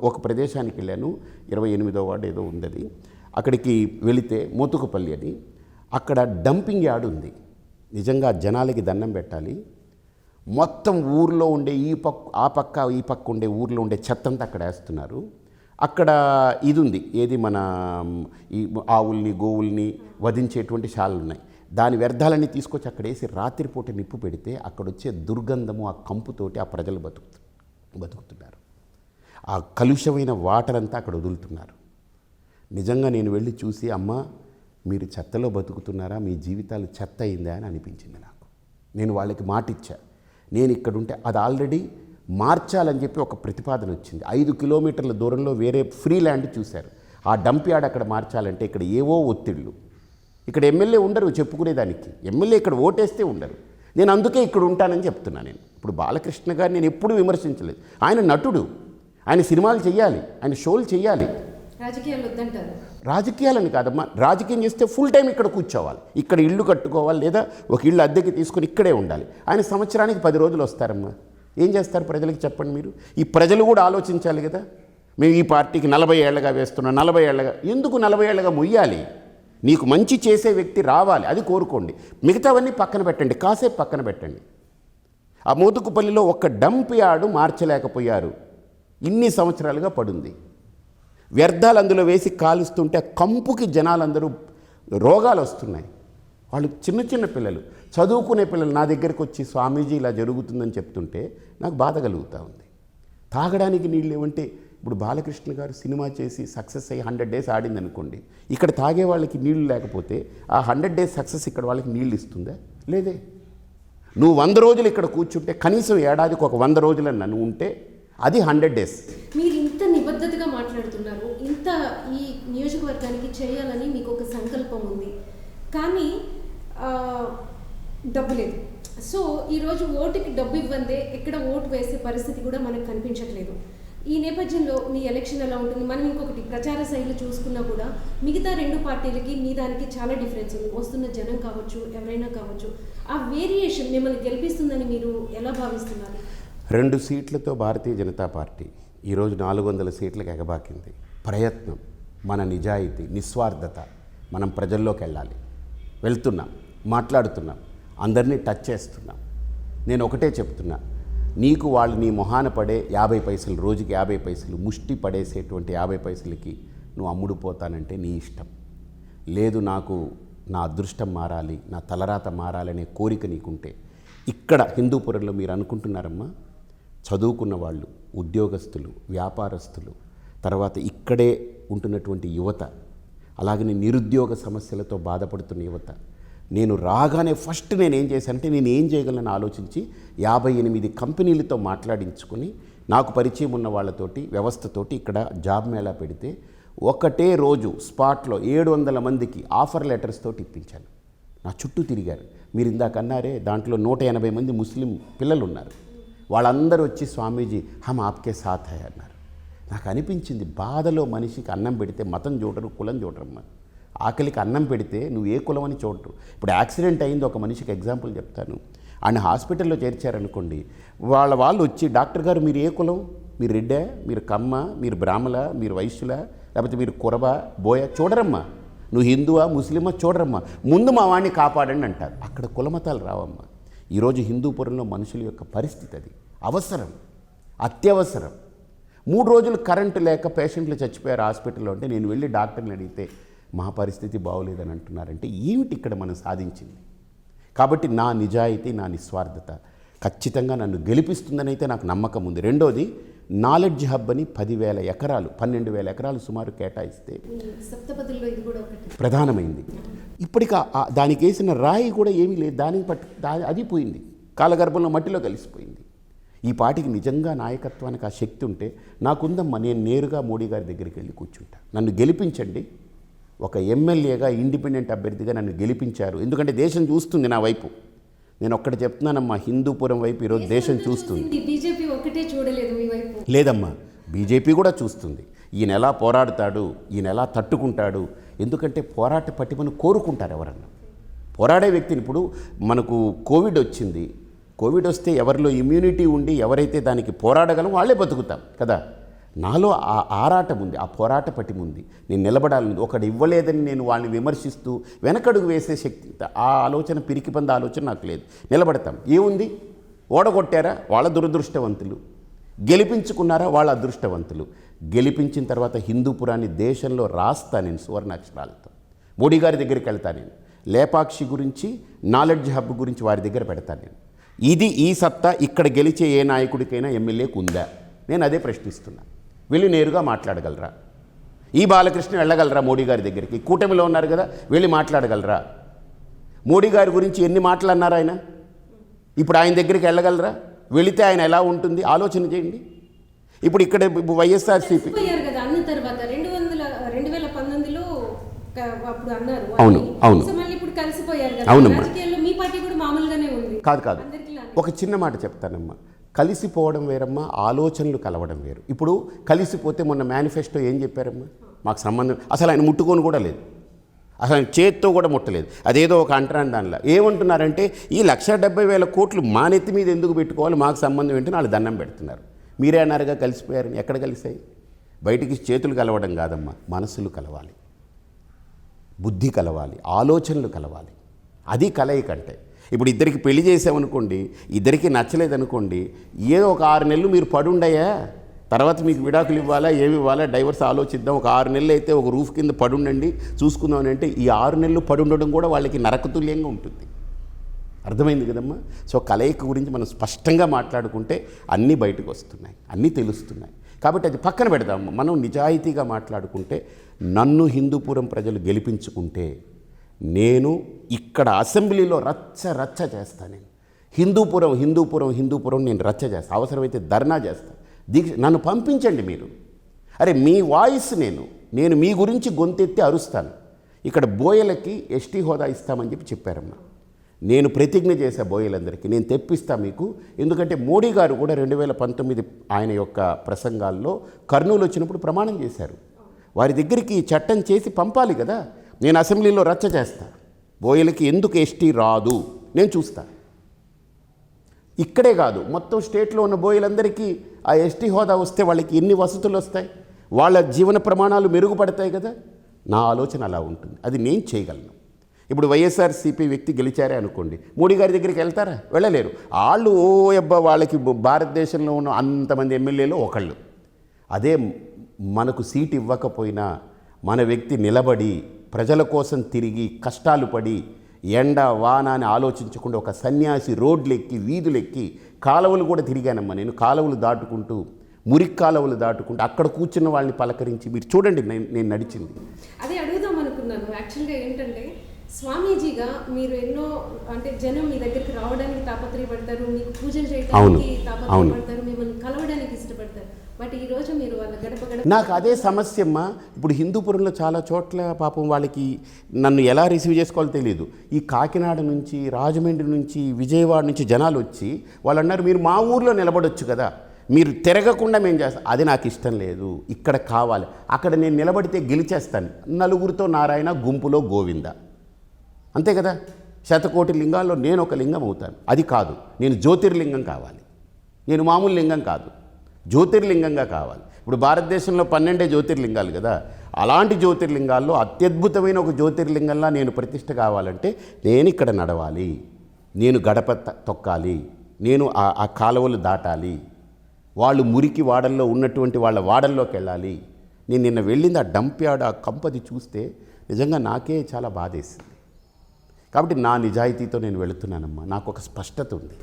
ఒక ప్రదేశానికి వెళ్ళాను, 28వ వార్డు ఏదో ఉంది, అక్కడికి వెళితే మోతుకుపల్లి అని, అక్కడ డంపింగ్ యార్డ్ ఉంది. నిజంగా జనాలకి దండం పెట్టాలి. మొత్తం ఊర్లో ఉండే ఈ పక్క ఉండే ఊర్లో ఉండే చెత్తంతా అక్కడ వేస్తున్నారు. అక్కడ ఇది ఉంది, ఏది మన ఈ ఆవుల్ని గోవుల్ని వధించేటువంటి శాలలు ఉన్నాయి. దాని వ్యర్థాలన్నీ తీసుకొచ్చి అక్కడ వేసి రాత్రిపూట నిప్పు పెడితే అక్కడ వచ్చే దుర్గంధము, ఆ కంపుతోటి ఆ ప్రజలు బతుకుతున్నారు. ఆ కలుషమైన వాటర్ అంతా అక్కడ వదులుతున్నారు. నిజంగా నేను వెళ్ళి చూసి, అమ్మ మీరు చెత్తలో బతుకుతున్నారా, మీ జీవితాలు చెత్త అయిందా అని అనిపించింది నాకు. నేను వాళ్ళకి మాట ఇచ్చా, నేను ఇక్కడ ఉంటే అది ఆల్రెడీ మార్చాలని చెప్పి ఒక ప్రతిపాదన వచ్చింది. 5 కిలోమీటర్ల దూరంలో వేరే ఫ్రీ ల్యాండ్ చూశారు. ఆ డంప్ యార్డ్ అక్కడ మార్చాలంటే ఇక్కడ ఏవో ఒత్తిళ్ళు. ఇక్కడ ఎమ్మెల్యే ఉండరు చెప్పుకునేదానికి, ఎమ్మెల్యే ఇక్కడ ఓటేస్తే ఉండరు. నేను అందుకే ఇక్కడ ఉంటానని చెప్తున్నా. నేను ఇప్పుడు బాలకృష్ణ గారు నేను ఎప్పుడూ విమర్శించలేదు. ఆయన నటుడు, ఆయన సినిమాలు చేయాలి, ఆయన షోలు చేయాలి. రాజకీయాలు వద్దంటారు? రాజకీయాలని కాదమ్మా, రాజకీయం చేస్తే ఫుల్ టైం ఇక్కడ కూర్చోవాలి, ఇక్కడ ఇల్లు కట్టుకోవాలి, లేదా ఒక ఇల్లు అద్దెకి తీసుకొని ఇక్కడే ఉండాలి. ఆయన సంవత్సరానికి 10 రోజులు వస్తారమ్మా. ఏం చేస్తారు ప్రజలకు చెప్పండి మీరు? ఈ ప్రజలు కూడా ఆలోచించాలి కదా. మేము ఈ పార్టీకి 40 ఏళ్ళగా వేస్తున్నాం, 40 ఏళ్ళగా ఎందుకు 40 ఏళ్ళగా మొయ్యాలి? నీకు మంచి చేసే వ్యక్తి రావాలి, అది కోరుకోండి. మిగతావన్నీ పక్కన పెట్టండి, కాసేపు పక్కన పెట్టండి. ఆ మోతుకుపల్లిలో ఒక్క డంప్ యార్డు మార్చలేకపోయారు, ఇన్ని సంవత్సరాలుగా పడుంది. వ్యర్థాలు అందులో వేసి కాలుస్తుంటే కంపుకి జనాలందరూ రోగాలు వస్తున్నాయి. వాళ్ళు చిన్న చిన్న పిల్లలు, చదువుకునే పిల్లలు నా దగ్గరికి వచ్చి స్వామీజీ ఇలా జరుగుతుందని చెప్తుంటే నాకు బాధ కలుగుతూ ఉంది. తాగడానికి నీళ్ళు ఏమంటే, ఇప్పుడు బాలకృష్ణ గారు సినిమా చేసి సక్సెస్ అయ్యి 100 days ఆడింది అనుకోండి, ఇక్కడ తాగే వాళ్ళకి నీళ్లు లేకపోతే ఆ 100 days సక్సెస్ ఇక్కడ వాళ్ళకి నీళ్ళు ఇస్తుందా? లేదే. నువ్వు 100 రోజులు ఇక్కడ కూర్చుంటే, కనీసం ఏడాదికి ఒక 100 రోజులని నన్ను ఉంటే అది 100 days. మీరు ఇంత నిబద్ధతగా మాట్లాడుతున్నారు, ఇంత ఈ నియోజకవర్గానికి చేయాలని మీకు ఒక సంకల్పం ఉంది, కానీ డబ్బు లేదు. సో ఈరోజు ఓటుకి డబ్బు ఇవ్వందే ఎక్కడ ఓటు వేసే పరిస్థితి కూడా మనకు కనిపించట్లేదు. ఈ నేపథ్యంలో మీ ఎలక్షన్ ఎలా ఉంటుంది? మనం ఇంకొకటి ప్రచార శైలి చూసుకున్నా కూడా మిగతా 2 పార్టీలకి మీ దానికి చాలా డిఫరెన్స్ ఉంది. వస్తున్న జనం కావచ్చు, ఎవరైనా కావచ్చు, ఆ వేరియేషన్ మిమ్మల్ని గెలిపిస్తుందని మీరు ఎలా భావిస్తున్నారు? 2 సీట్లతో భారతీయ జనతా పార్టీ ఈరోజు 400 సీట్లకు ఎగబాకింది. ప్రయత్నం, మన నిజాయితీ, నిస్వార్థత, మనం ప్రజల్లోకి వెళ్ళాలి. వెళ్తున్నాం, మాట్లాడుతున్నాం, అందరినీ టచ్ చేస్తున్నాం. నేను ఒకటే చెప్తున్నా, నీకు వాళ్ళు నీ మొహాన పడే 50 పైసలు, రోజుకి 50 పైసలు, ముష్టి పడేసేటువంటి 50 పైసలకి నువ్వు అమ్ముడుపోతానంటే నీ ఇష్టం. లేదు, నాకు నా అదృష్టం మారాలి, నా తలరాత మారాలనే కోరిక నీకుంటే, ఇక్కడ హిందూపురంలో మీరు అనుకుంటున్నారమ్మా, చదువుకున్న వాళ్ళు, ఉద్యోగస్తులు, వ్యాపారస్తులు, తర్వాత ఇక్కడే ఉంటున్నటువంటి యువత, అలాగనే నిరుద్యోగ సమస్యలతో బాధపడుతున్న యువత, నేను రాగానే ఫస్ట్ నేను ఏం చేశానంటే, నేను ఏం చేయగలను ఆలోచించి 58 కంపెనీలతో మాట్లాడించుకొని, నాకు పరిచయం ఉన్న వాళ్ళతోటి, వ్యవస్థతోటి ఇక్కడ జాబ్ మేళా పెడితే ఒకటే రోజు స్పాట్లో 700 మందికి ఆఫర్ లెటర్స్ తోటి ఇప్పించాను. నా చుట్టూ తిరిగారు. మీరు ఇందాక అన్నారే, దాంట్లో 180 మంది ముస్లిం పిల్లలు ఉన్నారు. వాళ్ళందరూ వచ్చి స్వామీజీ హమ్ ఆప్కే సాథ్ హై అన్నారు. నాకు అనిపించింది, బాధలో మనిషికి అన్నం పెడితే మతం చూడరు, కులం చూడరమ్మా. ఆకలికి అన్నం పెడితే నువ్వు ఏ కులం అని చూడరు. ఇప్పుడు యాక్సిడెంట్ అయింది ఒక మనిషికి ఎగ్జాంపుల్ చెప్తాను. ఆయన హాస్పిటల్లో చేర్చారనుకోండి, వాళ్ళు వచ్చి, డాక్టర్ గారు మీరు ఏ కులం, మీరు రెడ్డా, మీరు కమ్మ, మీరు బ్రాహ్మల, మీరు వైశ్యుల, లేకపోతే మీరు కురబా బోయ చూడరమ్మా, నువ్వు హిందువా ముస్లిమా చూడరమ్మా, ముందు మా వాడిని కాపాడండి అంటారు. అక్కడ కులమతాలు రావమ్మా. ఈరోజు హిందూపురంలో మనుషుల యొక్క పరిస్థితి అది అవసరం, అత్యవసరం. 3 రోజులు కరెంటు లేక పేషెంట్లు చచ్చిపోయారు హాస్పిటల్లో అంటే నేను వెళ్ళి డాక్టర్ని అడిగితే మా పరిస్థితి బాగోలేదని అంటున్నారంటే ఏమిటి ఇక్కడ మనం సాధించింది? కాబట్టి నా నిజాయితీ, నా నిస్వార్థత ఖచ్చితంగా నన్ను గెలిపిస్తుందని అయితే నాకు నమ్మకం ఉంది. రెండోది, నాలెడ్జ్ హబ్ అని 10,000 ఎకరాలు 12,000 ఎకరాలు సుమారు కేటాయిస్తే సప్తపదుల్లో ఇది కూడా ఒకటి ప్రధానమైంది. ఇప్పటికి దానికి వేసిన రాయి కూడా ఏమీ లేదు, అది పోయింది, కాలగర్భంలో మట్టిలో కలిసిపోయింది. ఈ పాటికి నిజంగా నాయకత్వానికి ఆ శక్తి ఉంటే నాకుందమ్మా, నేను నేరుగా మోడీ గారి దగ్గరికి వెళ్ళి కూర్చుంటా. నన్ను గెలిపించండి, ఒక ఎమ్మెల్యేగా ఇండిపెండెంట్ అభ్యర్థిగా నన్ను గెలిపించారు, ఎందుకంటే దేశం చూస్తుంది నా వైపు. నేను ఒక్కటి చెప్తున్నానమ్మా, హిందూపురం వైపు ఈరోజు దేశం చూస్తుంది. బీజేపీ ఒకటే చూడలేదు మీ వైపు. లేదమ్మా, బీజేపీ కూడా చూస్తుంది. ఈయన ఎలా పోరాడుతాడు, ఈయన ఎలా తట్టుకుంటాడు. ఎందుకంటే పోరాట పటిమను కోరుకుంటారు ఎవరన్నా. పోరాడే వ్యక్తిని, ఇప్పుడు మనకు కోవిడ్ వచ్చింది, కోవిడ్ వస్తే ఎవరిలో ఇమ్యూనిటీ ఉండి ఎవరైతే దానికి పోరాడగలం వాళ్ళే బతుకుతాం కదా. నాలో ఆ ఆరాటం ఉంది, ఆ పోరాట పటిమ ఉంది, నేను నిలబడాలని. ఒకడు ఇవ్వలేదని నేను వాళ్ళని విమర్శిస్తూ వెనకడుగు వేసే శక్తి, ఆ ఆలోచన, పిరికి పంద ఆలోచన నాకు లేదు. నిలబడతాం. ఏముంది, ఓడగొట్టారా వాళ్ళ దురదృష్టవంతులు, గెలిపించుకున్నారా వాళ్ళ అదృష్టవంతులు. గెలిపించిన తర్వాత హిందూపురాన్ని దేశంలో రాస్తా నేను సువర్ణాక్షరాలతో. మోడీ గారి దగ్గరికి వెళ్తాను నేను, లేపాక్షి గురించి, నాలెడ్జ్ హబ్ గురించి వారి దగ్గర పెడతాను నేను. ఈ సత్తా ఇక్కడ గెలిచే ఏ నాయకుడికైనా ఎమ్మెల్యేకు ఉందా? నేను అదే ప్రశ్నిస్తున్నాను. వెళ్ళి నేరుగా మాట్లాడగలరా? ఈ బాలకృష్ణ వెళ్ళగలరా మోడీ గారి దగ్గరికి? కూటమిలో ఉన్నారు కదా, వెళ్ళి మాట్లాడగలరా? మోడీ గారి గురించి ఎన్ని మాటలు అన్నారు ఆయన? ఇప్పుడు ఆయన దగ్గరికి వెళ్ళగలరా? వెళితే ఆయన ఎలా ఉంటుంది ఆలోచన చేయండి. ఇప్పుడు ఇక్కడ వైఎస్ఆర్సీపీ కదా అన్న తర్వాత 2019లో అప్పుడు అన్నారు. అవును అవును మళ్ళీ ఇప్పుడు కలిసిపోయారు కదా. అవునమ్మా. రాజకీయాల్లో మీ పార్టీ కూడా మామూలుగానే ఉంది. కాదు ఒక చిన్న మాట చెప్తానమ్మా. కలిసిపోవడం వేరమ్మా, ఆలోచనలు కలవడం వేరు. ఇప్పుడు కలిసిపోతే మొన్న మేనిఫెస్టో ఏం చెప్పారమ్మా? మాకు సంబంధం, అసలు ఆయన ముట్టుకొని కూడా లేదు, అసలు ఆయన చేత్తో కూడా ముట్టలేదు. అదేదో ఒక అంటరాని దానిలో ఏమంటున్నారంటే ఈ 1,70,000 కోట్లు మా నెత్తి మీద ఎందుకు పెట్టుకోవాలి, మాకు సంబంధం ఏంటని వాళ్ళు దండం పెడుతున్నారు. మీరే అన్నారుగా కలిసిపోయారని. ఎక్కడ కలిసాయి? బయటికి చేతులు కలవడం కాదమ్మా, మనసులు కలవాలి, బుద్ధి కలవాలి, ఆలోచనలు కలవాలి. అది కలయికంటే. ఇప్పుడు ఇద్దరికి పెళ్లి చేసామనుకోండి, ఇద్దరికి నచ్చలేదనుకోండి, ఏదో ఒక 6 నెలలు మీరు పడుండయా, తర్వాత మీకు విడాకులు ఇవ్వాలా, ఏమి ఇవ్వాలా, డైవర్స్ ఆలోచిద్దాం. ఒక 6 నెలలు అయితే ఒక రూఫ్ కింద పడుండండి చూసుకుందాం అని అంటే, ఈ 6 నెలలు పడుండడం కూడా వాళ్ళకి నరకతుల్యంగా ఉంటుంది. అర్థమైంది కదమ్మా? సో కలయిక గురించి మనం స్పష్టంగా మాట్లాడుకుంటే అన్నీ బయటకు వస్తున్నాయి, అన్నీ తెలుస్తున్నాయి. కాబట్టి అది పక్కన పెడదాము. మనం నిజాయితీగా మాట్లాడుకుంటే, నన్ను హిందూపురం ప్రజలు గెలిపించుకుంటే నేను ఇక్కడ అసెంబ్లీలో రచ్చ చేస్తాను. నేను హిందూపురం నేను రచ్చ చేస్తాను. అవసరమైతే ధర్నా చేస్తాను, దీక్ష. నన్ను పంపించండి మీరు. అరే మీ వాయిస్ నేను మీ గురించి గొంతెత్తి అరుస్తాను. ఇక్కడ బోయలకి ఎస్టీ హోదా ఇస్తామని చెప్పారమ్మా. నేను ప్రతిజ్ఞ చేశా బోయలందరికీ, నేను తెప్పిస్తా మీకు. ఎందుకంటే మోడీ గారు కూడా 2019 ఆయన యొక్క ప్రసంగాల్లో కర్నూలు వచ్చినప్పుడు ప్రమాణం చేశారు. వారి దగ్గరికి చట్టం చేసి పంపాలి కదా. నేను అసెంబ్లీలో రచ్చ చేస్తా, బోయలకి ఎందుకు ఎస్టీ రాదు నేను చూస్తా. ఇక్కడే కాదు, మొత్తం స్టేట్లో ఉన్న బోయలందరికీ ఆ ఎస్టీ హోదా వస్తే వాళ్ళకి ఎన్ని వసతులు వస్తాయి, వాళ్ళ జీవన ప్రమాణాలు మెరుగుపడతాయి కదా. నా ఆలోచన అలా ఉంటుంది, అది నేను చేయగలను. ఇప్పుడు వైఎస్ఆర్సీపీ వ్యక్తి గెలిచారే అనుకోండి, మోడీ గారి దగ్గరికి వెళ్తారా? వెళ్ళలేరు. వాళ్ళు వాళ్ళకి భారతదేశంలో ఉన్న అంతమంది ఎమ్మెల్యేలు ఒకళ్ళు. అదే మనకు సీట్ ఇవ్వకపోయినా మన వ్యక్తి నిలబడి ప్రజల కోసం తిరిగి కష్టాలు పడి ఎండ వాన అని ఆలోచించకుండా ఒక సన్యాసి రోడ్లెక్కి వీధులెక్కి కాలువలు కూడా తిరిగానమ్మా నేను. కాలువలు దాటుకుంటూ, మురికి కాలువలు దాటుకుంటూ అక్కడ కూర్చున్న వాళ్ళని పలకరించి, మీరు చూడండి నేను నడిచింది. అదే అడుగుదాం అనుకున్నాను. యాక్చువల్గా ఏంటంటే స్వామీజీగా మీరు ఎన్నో అంటే జనం మీ దగ్గరికి రావడానికి తాపత్రయపడతారు, మీకు పూజలు చేయడానికి తాపత్రయపడతారు, మిమ్మల్ని కలవడానికి ఇష్టపడతారు. బట్ ఈరోజు మీరు వాళ్ళ గడప నాకు అదే సమస్య అమ్మా. ఇప్పుడు హిందూపురంలో చాలా చోట్ల పాపం వాళ్ళకి నన్ను ఎలా రిసీవ్ చేసుకోవాలో తెలియదు. ఈ కాకినాడ నుంచి, రాజమండ్రి నుంచి, విజయవాడ నుంచి జనాలు వచ్చి వాళ్ళు అన్నారు, మీరు మా ఊర్లో నిలబడొచ్చు కదా, మీరు తిరగకుండా మేము చేస్తాం. అది నాకు ఇష్టం లేదు, ఇక్కడ కావాలి. అక్కడ నేను నిలబడితే గెలిచేస్తాను. నలుగురితో నారాయణ, గుంపులో గోవింద, అంతే కదా. 100,000 లింగాల్లో నేను ఒక లింగం అవుతాను. అది కాదు, నేను జ్యోతిర్లింగం కావాలి. నేను మామూలు లింగం కాదు, జ్యోతిర్లింగంగా కావాలి. ఇప్పుడు భారతదేశంలో 12 జ్యోతిర్లింగాలు కదా. అలాంటి జ్యోతిర్లింగాల్లో అత్యద్భుతమైన ఒక జ్యోతిర్లింగంలా నేను ప్రతిష్ఠ కావాలంటే నేను ఇక్కడ నడవాలి, నేను గడప తొక్కాలి, నేను ఆ కాలువలు దాటాలి, వాళ్ళు మురికి వాడల్లో ఉన్నటువంటి వాళ్ళ వాడల్లోకి వెళ్ళాలి. నేను నిన్న వెళ్ళింది ఆ డంప్ యార్డ్, ఆ కంపది చూస్తే నిజంగా నాకే చాలా బాధేసింది. కాబట్టి నా నిజాయితీతో నేను వెళుతున్నానమ్మా, నాకు ఒక స్పష్టత ఉంది.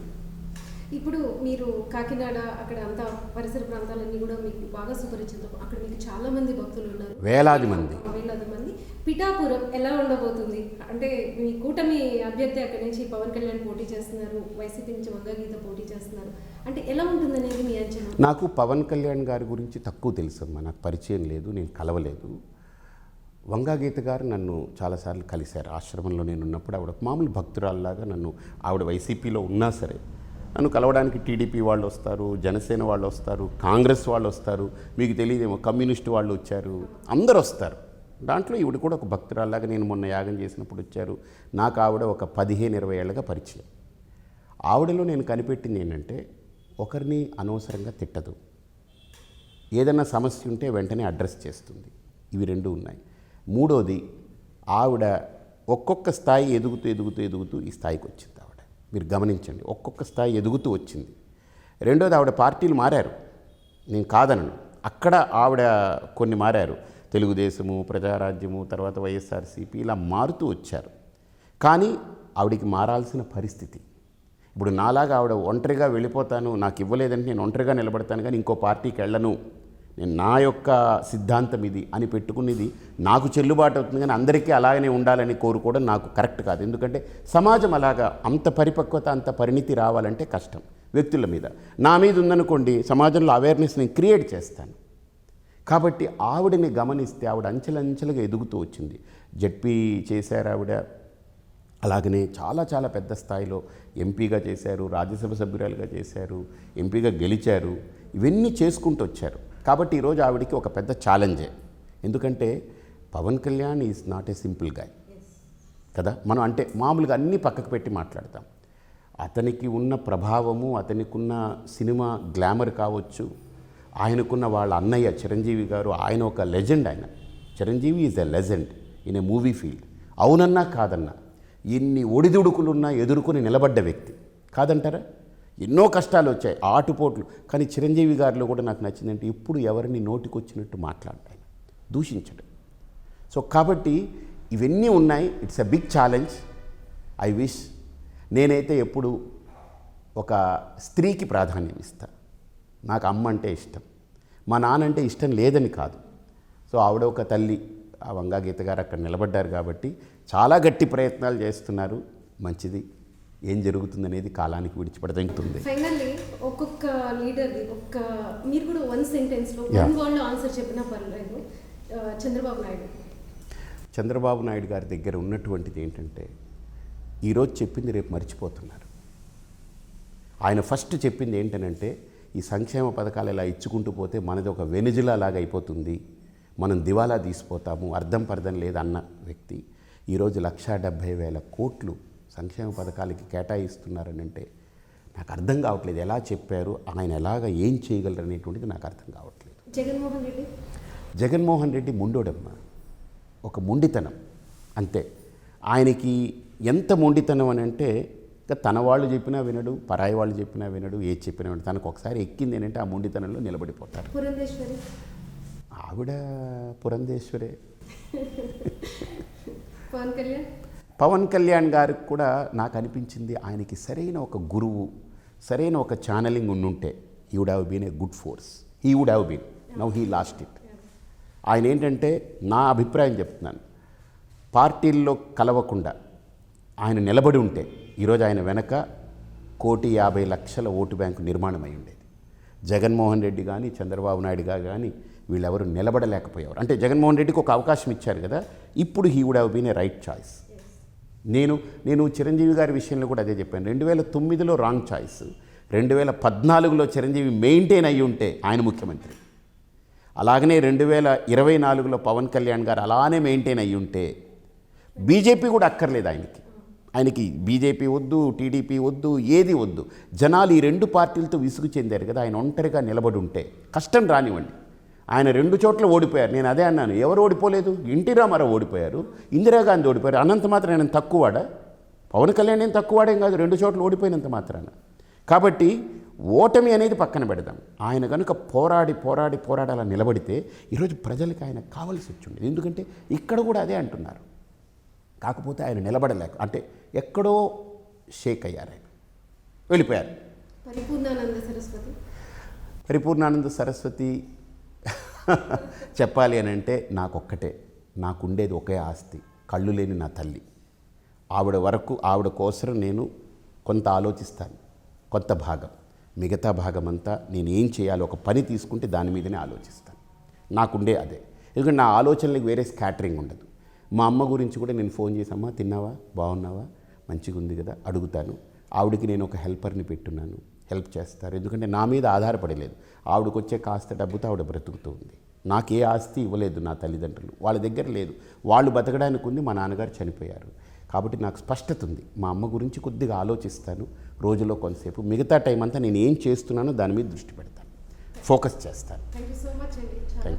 ఇప్పుడు మీరు కాకినాడ అక్కడ అంతా పరిసర ప్రాంతాలన్నీ కూడా మీకు బాగా సుపరిచితం. అక్కడ మీకు చాలా మంది భక్తులు ఉన్నారు, వేలాది మంది. పిఠాపురం ఎలా ఉండబోతుంది? అంటే మీ కూటమి అభ్యర్థి అక్కడి నుంచి పవన్ కళ్యాణ్ పోటీ చేస్తున్నారు, వైసీపీ నుంచి వంగగీత పోటీ చేస్తున్నారు, అంటే ఎలా ఉంటుందనేది మీ అంచనా? నాకు పవన్ కళ్యాణ్ గారి గురించి తక్కువ తెలుసమ్మా, నాకు పరిచయం లేదు, నేను కలవలేదు. వంగగీత గారు నన్ను చాలాసార్లు కలిశారు. ఆశ్రమంలో నేను ఉన్నప్పుడు ఆవిడ మామూలు భక్తురాల్లాగా నన్ను, ఆవిడ వైసీపీలో ఉన్నా సరే నన్ను కలవడానికి టీడీపీ వాళ్ళు వస్తారు, జనసేన వాళ్ళు వస్తారు, కాంగ్రెస్ వాళ్ళు వస్తారు, మీకు తెలియదేమో కమ్యూనిస్టు వాళ్ళు వచ్చారు, అందరు వస్తారు. దాంట్లో ఈవిడ కూడా ఒక భక్తురాల్లాగా నేను మొన్న యాగం చేసినప్పుడు వచ్చారు. నాకు ఆవిడ ఒక 15-20 ఏళ్ళగా పరిచయం. ఆవిడలో నేను కనిపెట్టింది ఏంటంటే, ఒకరిని అనవసరంగా తిట్టదు, ఏదన్నా సమస్య ఉంటే వెంటనే అడ్రస్ చేస్తుంది. ఇవి రెండు ఉన్నాయి. మూడోది, ఆవిడ ఒక్కొక్క స్థాయి ఎదుగుతూ ఎదుగుతూ ఎదుగుతూ ఈ స్థాయికి వచ్చింది. ఆవిడ మీరు గమనించండి, ఒక్కొక్క స్థాయి ఎదుగుతూ వచ్చింది. రెండోది, ఆవిడ పార్టీలు మారారు, నేను కాదనను, అక్కడ ఆవిడ కొన్ని మారారు. తెలుగుదేశము, ప్రజారాజ్యము, తర్వాత వైఎస్ఆర్సీపీ, ఇలా మారుతూ వచ్చారు. కానీ ఆవిడికి మారాల్సిన పరిస్థితి. ఇప్పుడు నాలాగా ఆవిడ ఒంటరిగా వెళ్ళిపోతాను, నాకు ఇవ్వలేదంటే నేను ఒంటరిగా నిలబడతాను కానీ ఇంకో పార్టీకి వెళ్ళను, నేను నా యొక్క సిద్ధాంతం ఇది అని పెట్టుకునేది నాకు చెల్లుబాటు అవుతుంది. కానీ అందరికీ అలాగనే ఉండాలని కోరుకోవడం నాకు కరెక్ట్ కాదు. ఎందుకంటే సమాజం అలాగా అంత పరిపక్వత, అంత పరిణితి రావాలంటే కష్టం. వ్యక్తుల మీద నా మీద ఉందనుకోండి, సమాజంలో అవేర్నెస్ నేను క్రియేట్ చేస్తాను. కాబట్టి ఆవిడని గమనిస్తే ఆవిడ అంచెలంచెలుగా ఎదుగుతూ వచ్చింది. జడ్పీ చేశారు ఆవిడ, అలాగనే చాలా చాలా పెద్ద స్థాయిలో ఎంపీగా చేశారు, రాజ్యసభ సభ్యురాలుగా చేశారు, ఎంపీగా గెలిచారు, ఇవన్నీ చేసుకుంటూ వచ్చారు. కాబట్టి ఈరోజు ఆవిడికి ఒక పెద్ద ఛాలెంజే. ఎందుకంటే Pawan Kalyan is not a simple guy కదా. మనం అంటే మామూలుగా అన్నీ పక్కకు పెట్టి మాట్లాడతాం. అతనికి ఉన్న ప్రభావము, అతనికి ఉన్న సినిమా గ్లామర్ కావచ్చు, ఆయనకున్న వాళ్ళ అన్నయ్య చిరంజీవి గారు, ఆయన ఒక లెజెండ్. ఆయన Chiranjeevi is a legend in a movie field. అవునన్నా కాదన్నా, ఎన్ని ఒడిదుడుకులున్నా ఎదుర్కొని నిలబడ్డ వ్యక్తి, కాదంటారా? ఎన్నో కష్టాలు వచ్చాయి, ఆటుపోట్లు. కానీ చిరంజీవి గారిలో కూడా నాకు నచ్చిందంటే ఎప్పుడు ఎవరిని నోటికొచ్చినట్టు మాట్లాడతాను, దూషించడం. సో కాబట్టి ఇవన్నీ ఉన్నాయి. It's a big challenge. I wish, నేనైతే ఎప్పుడు ఒక స్త్రీకి ప్రాధాన్యం ఇస్తా. నాకు అమ్మ అంటే ఇష్టం, మా నాన్న అంటే ఇష్టం లేదని కాదు. సో ఆవిడ ఒక తల్లి, ఆ వంగగీత గారు అక్కడ నిలబడ్డారు కాబట్టి చాలా గట్టి ప్రయత్నాలు చేస్తున్నారు. మంచిది, ఏం జరుగుతుందనేది కాలానికి విడిచిపెడుతుంది. ఫైనల్లీ ఒక్కొక్క లీడర్ది మీరు కూడా వన్ సెంటెన్స్లో వన్ వర్డ్లో ఆన్సర్ చెప్పినా పర్లేదు. చంద్రబాబు నాయుడు గారి దగ్గర ఉన్నటువంటిది ఏంటంటే, ఈరోజు చెప్పింది రేపు మర్చిపోతున్నారు. ఆయన ఫస్ట్ చెప్పింది ఏంటనంటే, ఈ సంక్షేమ పథకాలు ఇలా ఇచ్చుకుంటూ పోతే మనది ఒక వెనుజులా లాగా అయిపోతుంది, మనం దివాలా తీసిపోతాము, అర్థం పర్థం లేదన్న వ్యక్తి ఈరోజు 1,70,000 కోట్లు సంక్షేమ పథకాలకి కేటాయిస్తున్నారని అంటే నాకు అర్థం కావట్లేదు. ఎలా చెప్పారు, ఆయన ఎలాగ ఏం చేయగలరు అనేటువంటిది నాకు అర్థం కావట్లేదు. జగన్మోహన్ రెడ్డి ముండోడమ్మ, ఒక మొండితనం అంతే. ఆయనకి ఎంత మొండితనం అని అంటే, తన వాళ్ళు చెప్పినా వినడు, పరాయి వాళ్ళు చెప్పినా వినడు, ఏది చెప్పినా వినడు. తనకు ఒకసారి ఎక్కింది ఏంటంటే ఆ మొండితనంలో నిలబడిపోతారు. ఆవిడ పురంధేశ్వరే. పవన్ కళ్యాణ్ గారికి కూడా నాకు అనిపించింది, ఆయనకి సరైన ఒక గురువు, సరైన ఒక ఛానలింగ్ ఉండుంటే he would have been a good force. He would have been, now he lost it. ఆయన ఏంటంటే, నా అభిప్రాయం చెప్తున్నాను, పార్టీల్లో కలవకుండా ఆయన నిలబడి ఉంటే ఈరోజు ఆయన వెనక 1,50,00,000 ఓటు బ్యాంకు నిర్మాణం అయి ఉండేది. జగన్మోహన్ రెడ్డి కానీ చంద్రబాబు నాయుడు గారు కానీ వీళ్ళెవరు నిలబడలేకపోయేవారు. అంటే జగన్మోహన్ రెడ్డికి ఒక అవకాశం ఇచ్చారు కదా, ఇప్పుడు he would have been a right choice. నేను చిరంజీవి గారి విషయంలో కూడా అదే చెప్పాను. 2009లో రాంగ్ చాయిస్, 2014లో చిరంజీవి మెయింటైన్ అయ్యి ఉంటే ఆయన ముఖ్యమంత్రి. అలాగనే 2024లో పవన్ కళ్యాణ్ గారు అలానే మెయింటైన్ అయ్యి ఉంటే బీజేపీ కూడా అక్కర్లేదు ఆయనకి బీజేపీ వద్దు, టీడీపీ వద్దు, ఏది వద్దు. జనాలు ఈ రెండు పార్టీలతో విసుగు చెందారు కదా, ఆయన ఒంటరిగా నిలబడి ఉంటే కష్టం రానివ్వండి, ఆయన 2 చోట్ల ఓడిపోయారు. నేను అదే అన్నాను, ఎవరు ఓడిపోలేదు? ఎన్టీ రామారావు ఓడిపోయారు, ఇందిరాగాంధీ ఓడిపోయారు. అనంత మాత్రం నేను తక్కువవాడా? పవన్ కళ్యాణ్ నేను తక్కువవాడేం కాదు, 2 చోట్ల ఓడిపోయినంత మాత్రాన. కాబట్టి ఓటమి అనేది పక్కన పెడదాం. ఆయన కనుక పోరాడి అలా నిలబడితే ఈరోజు ప్రజలకి ఆయన కావాల్సి వచ్చిండేది. ఎందుకంటే ఇక్కడ కూడా అదే అంటున్నారు. కాకపోతే ఆయన నిలబడలేక, అంటే ఎక్కడో షేక్ అయ్యారు, ఆయన వెళ్ళిపోయారు. పరిపూర్ణానంద సరస్వతి చెప్పాలి అని అంటే నాకొక్కటే, నాకుండేది ఒకే ఆస్తి, కళ్ళు లేని నా తల్లి. ఆవిడ కోసం నేను కొంత ఆలోచిస్తాను, కొంత భాగం. మిగతా భాగం అంతా నేను ఏం చేయాలో ఒక పని తీసుకుంటే దాని మీదనే ఆలోచిస్తాను. నాకుండే అదే. ఎందుకంటే నా ఆలోచనలకు వేరే స్కాటరింగ్ ఉండదు. మా అమ్మ గురించి కూడా నేను ఫోన్ చేసి, అమ్మ తిన్నావా, బాగున్నావా, మంచిగా ఉంది కదా అడుగుతాను. ఆవిడకి నేను ఒక హెల్పర్ని పెట్టున్నాను, హెల్ప్ చేస్తారు. ఎందుకంటే నా మీద ఆధారపడలేదు. ఆవిడకి వచ్చే కాస్త డబ్బుతో ఆవిడ బ్రతుకుతూ ఉంది. నాకే ఆస్తి ఇవ్వలేదు నా తల్లిదండ్రులు, వాళ్ళ దగ్గర లేదు. వాళ్ళు బతకడానికి ఉంది, మా నాన్నగారు చనిపోయారు. కాబట్టి నాకు స్పష్టత ఉంది. మా అమ్మ గురించి కొద్దిగా ఆలోచిస్తాను రోజులో కొంతసేపు. మిగతా టైం అంతా నేను ఏం చేస్తున్నానో దాని మీద దృష్టి పెడతాను, ఫోకస్ చేస్తాను. థ్యాంక్ యూ సో మచ్ అండి.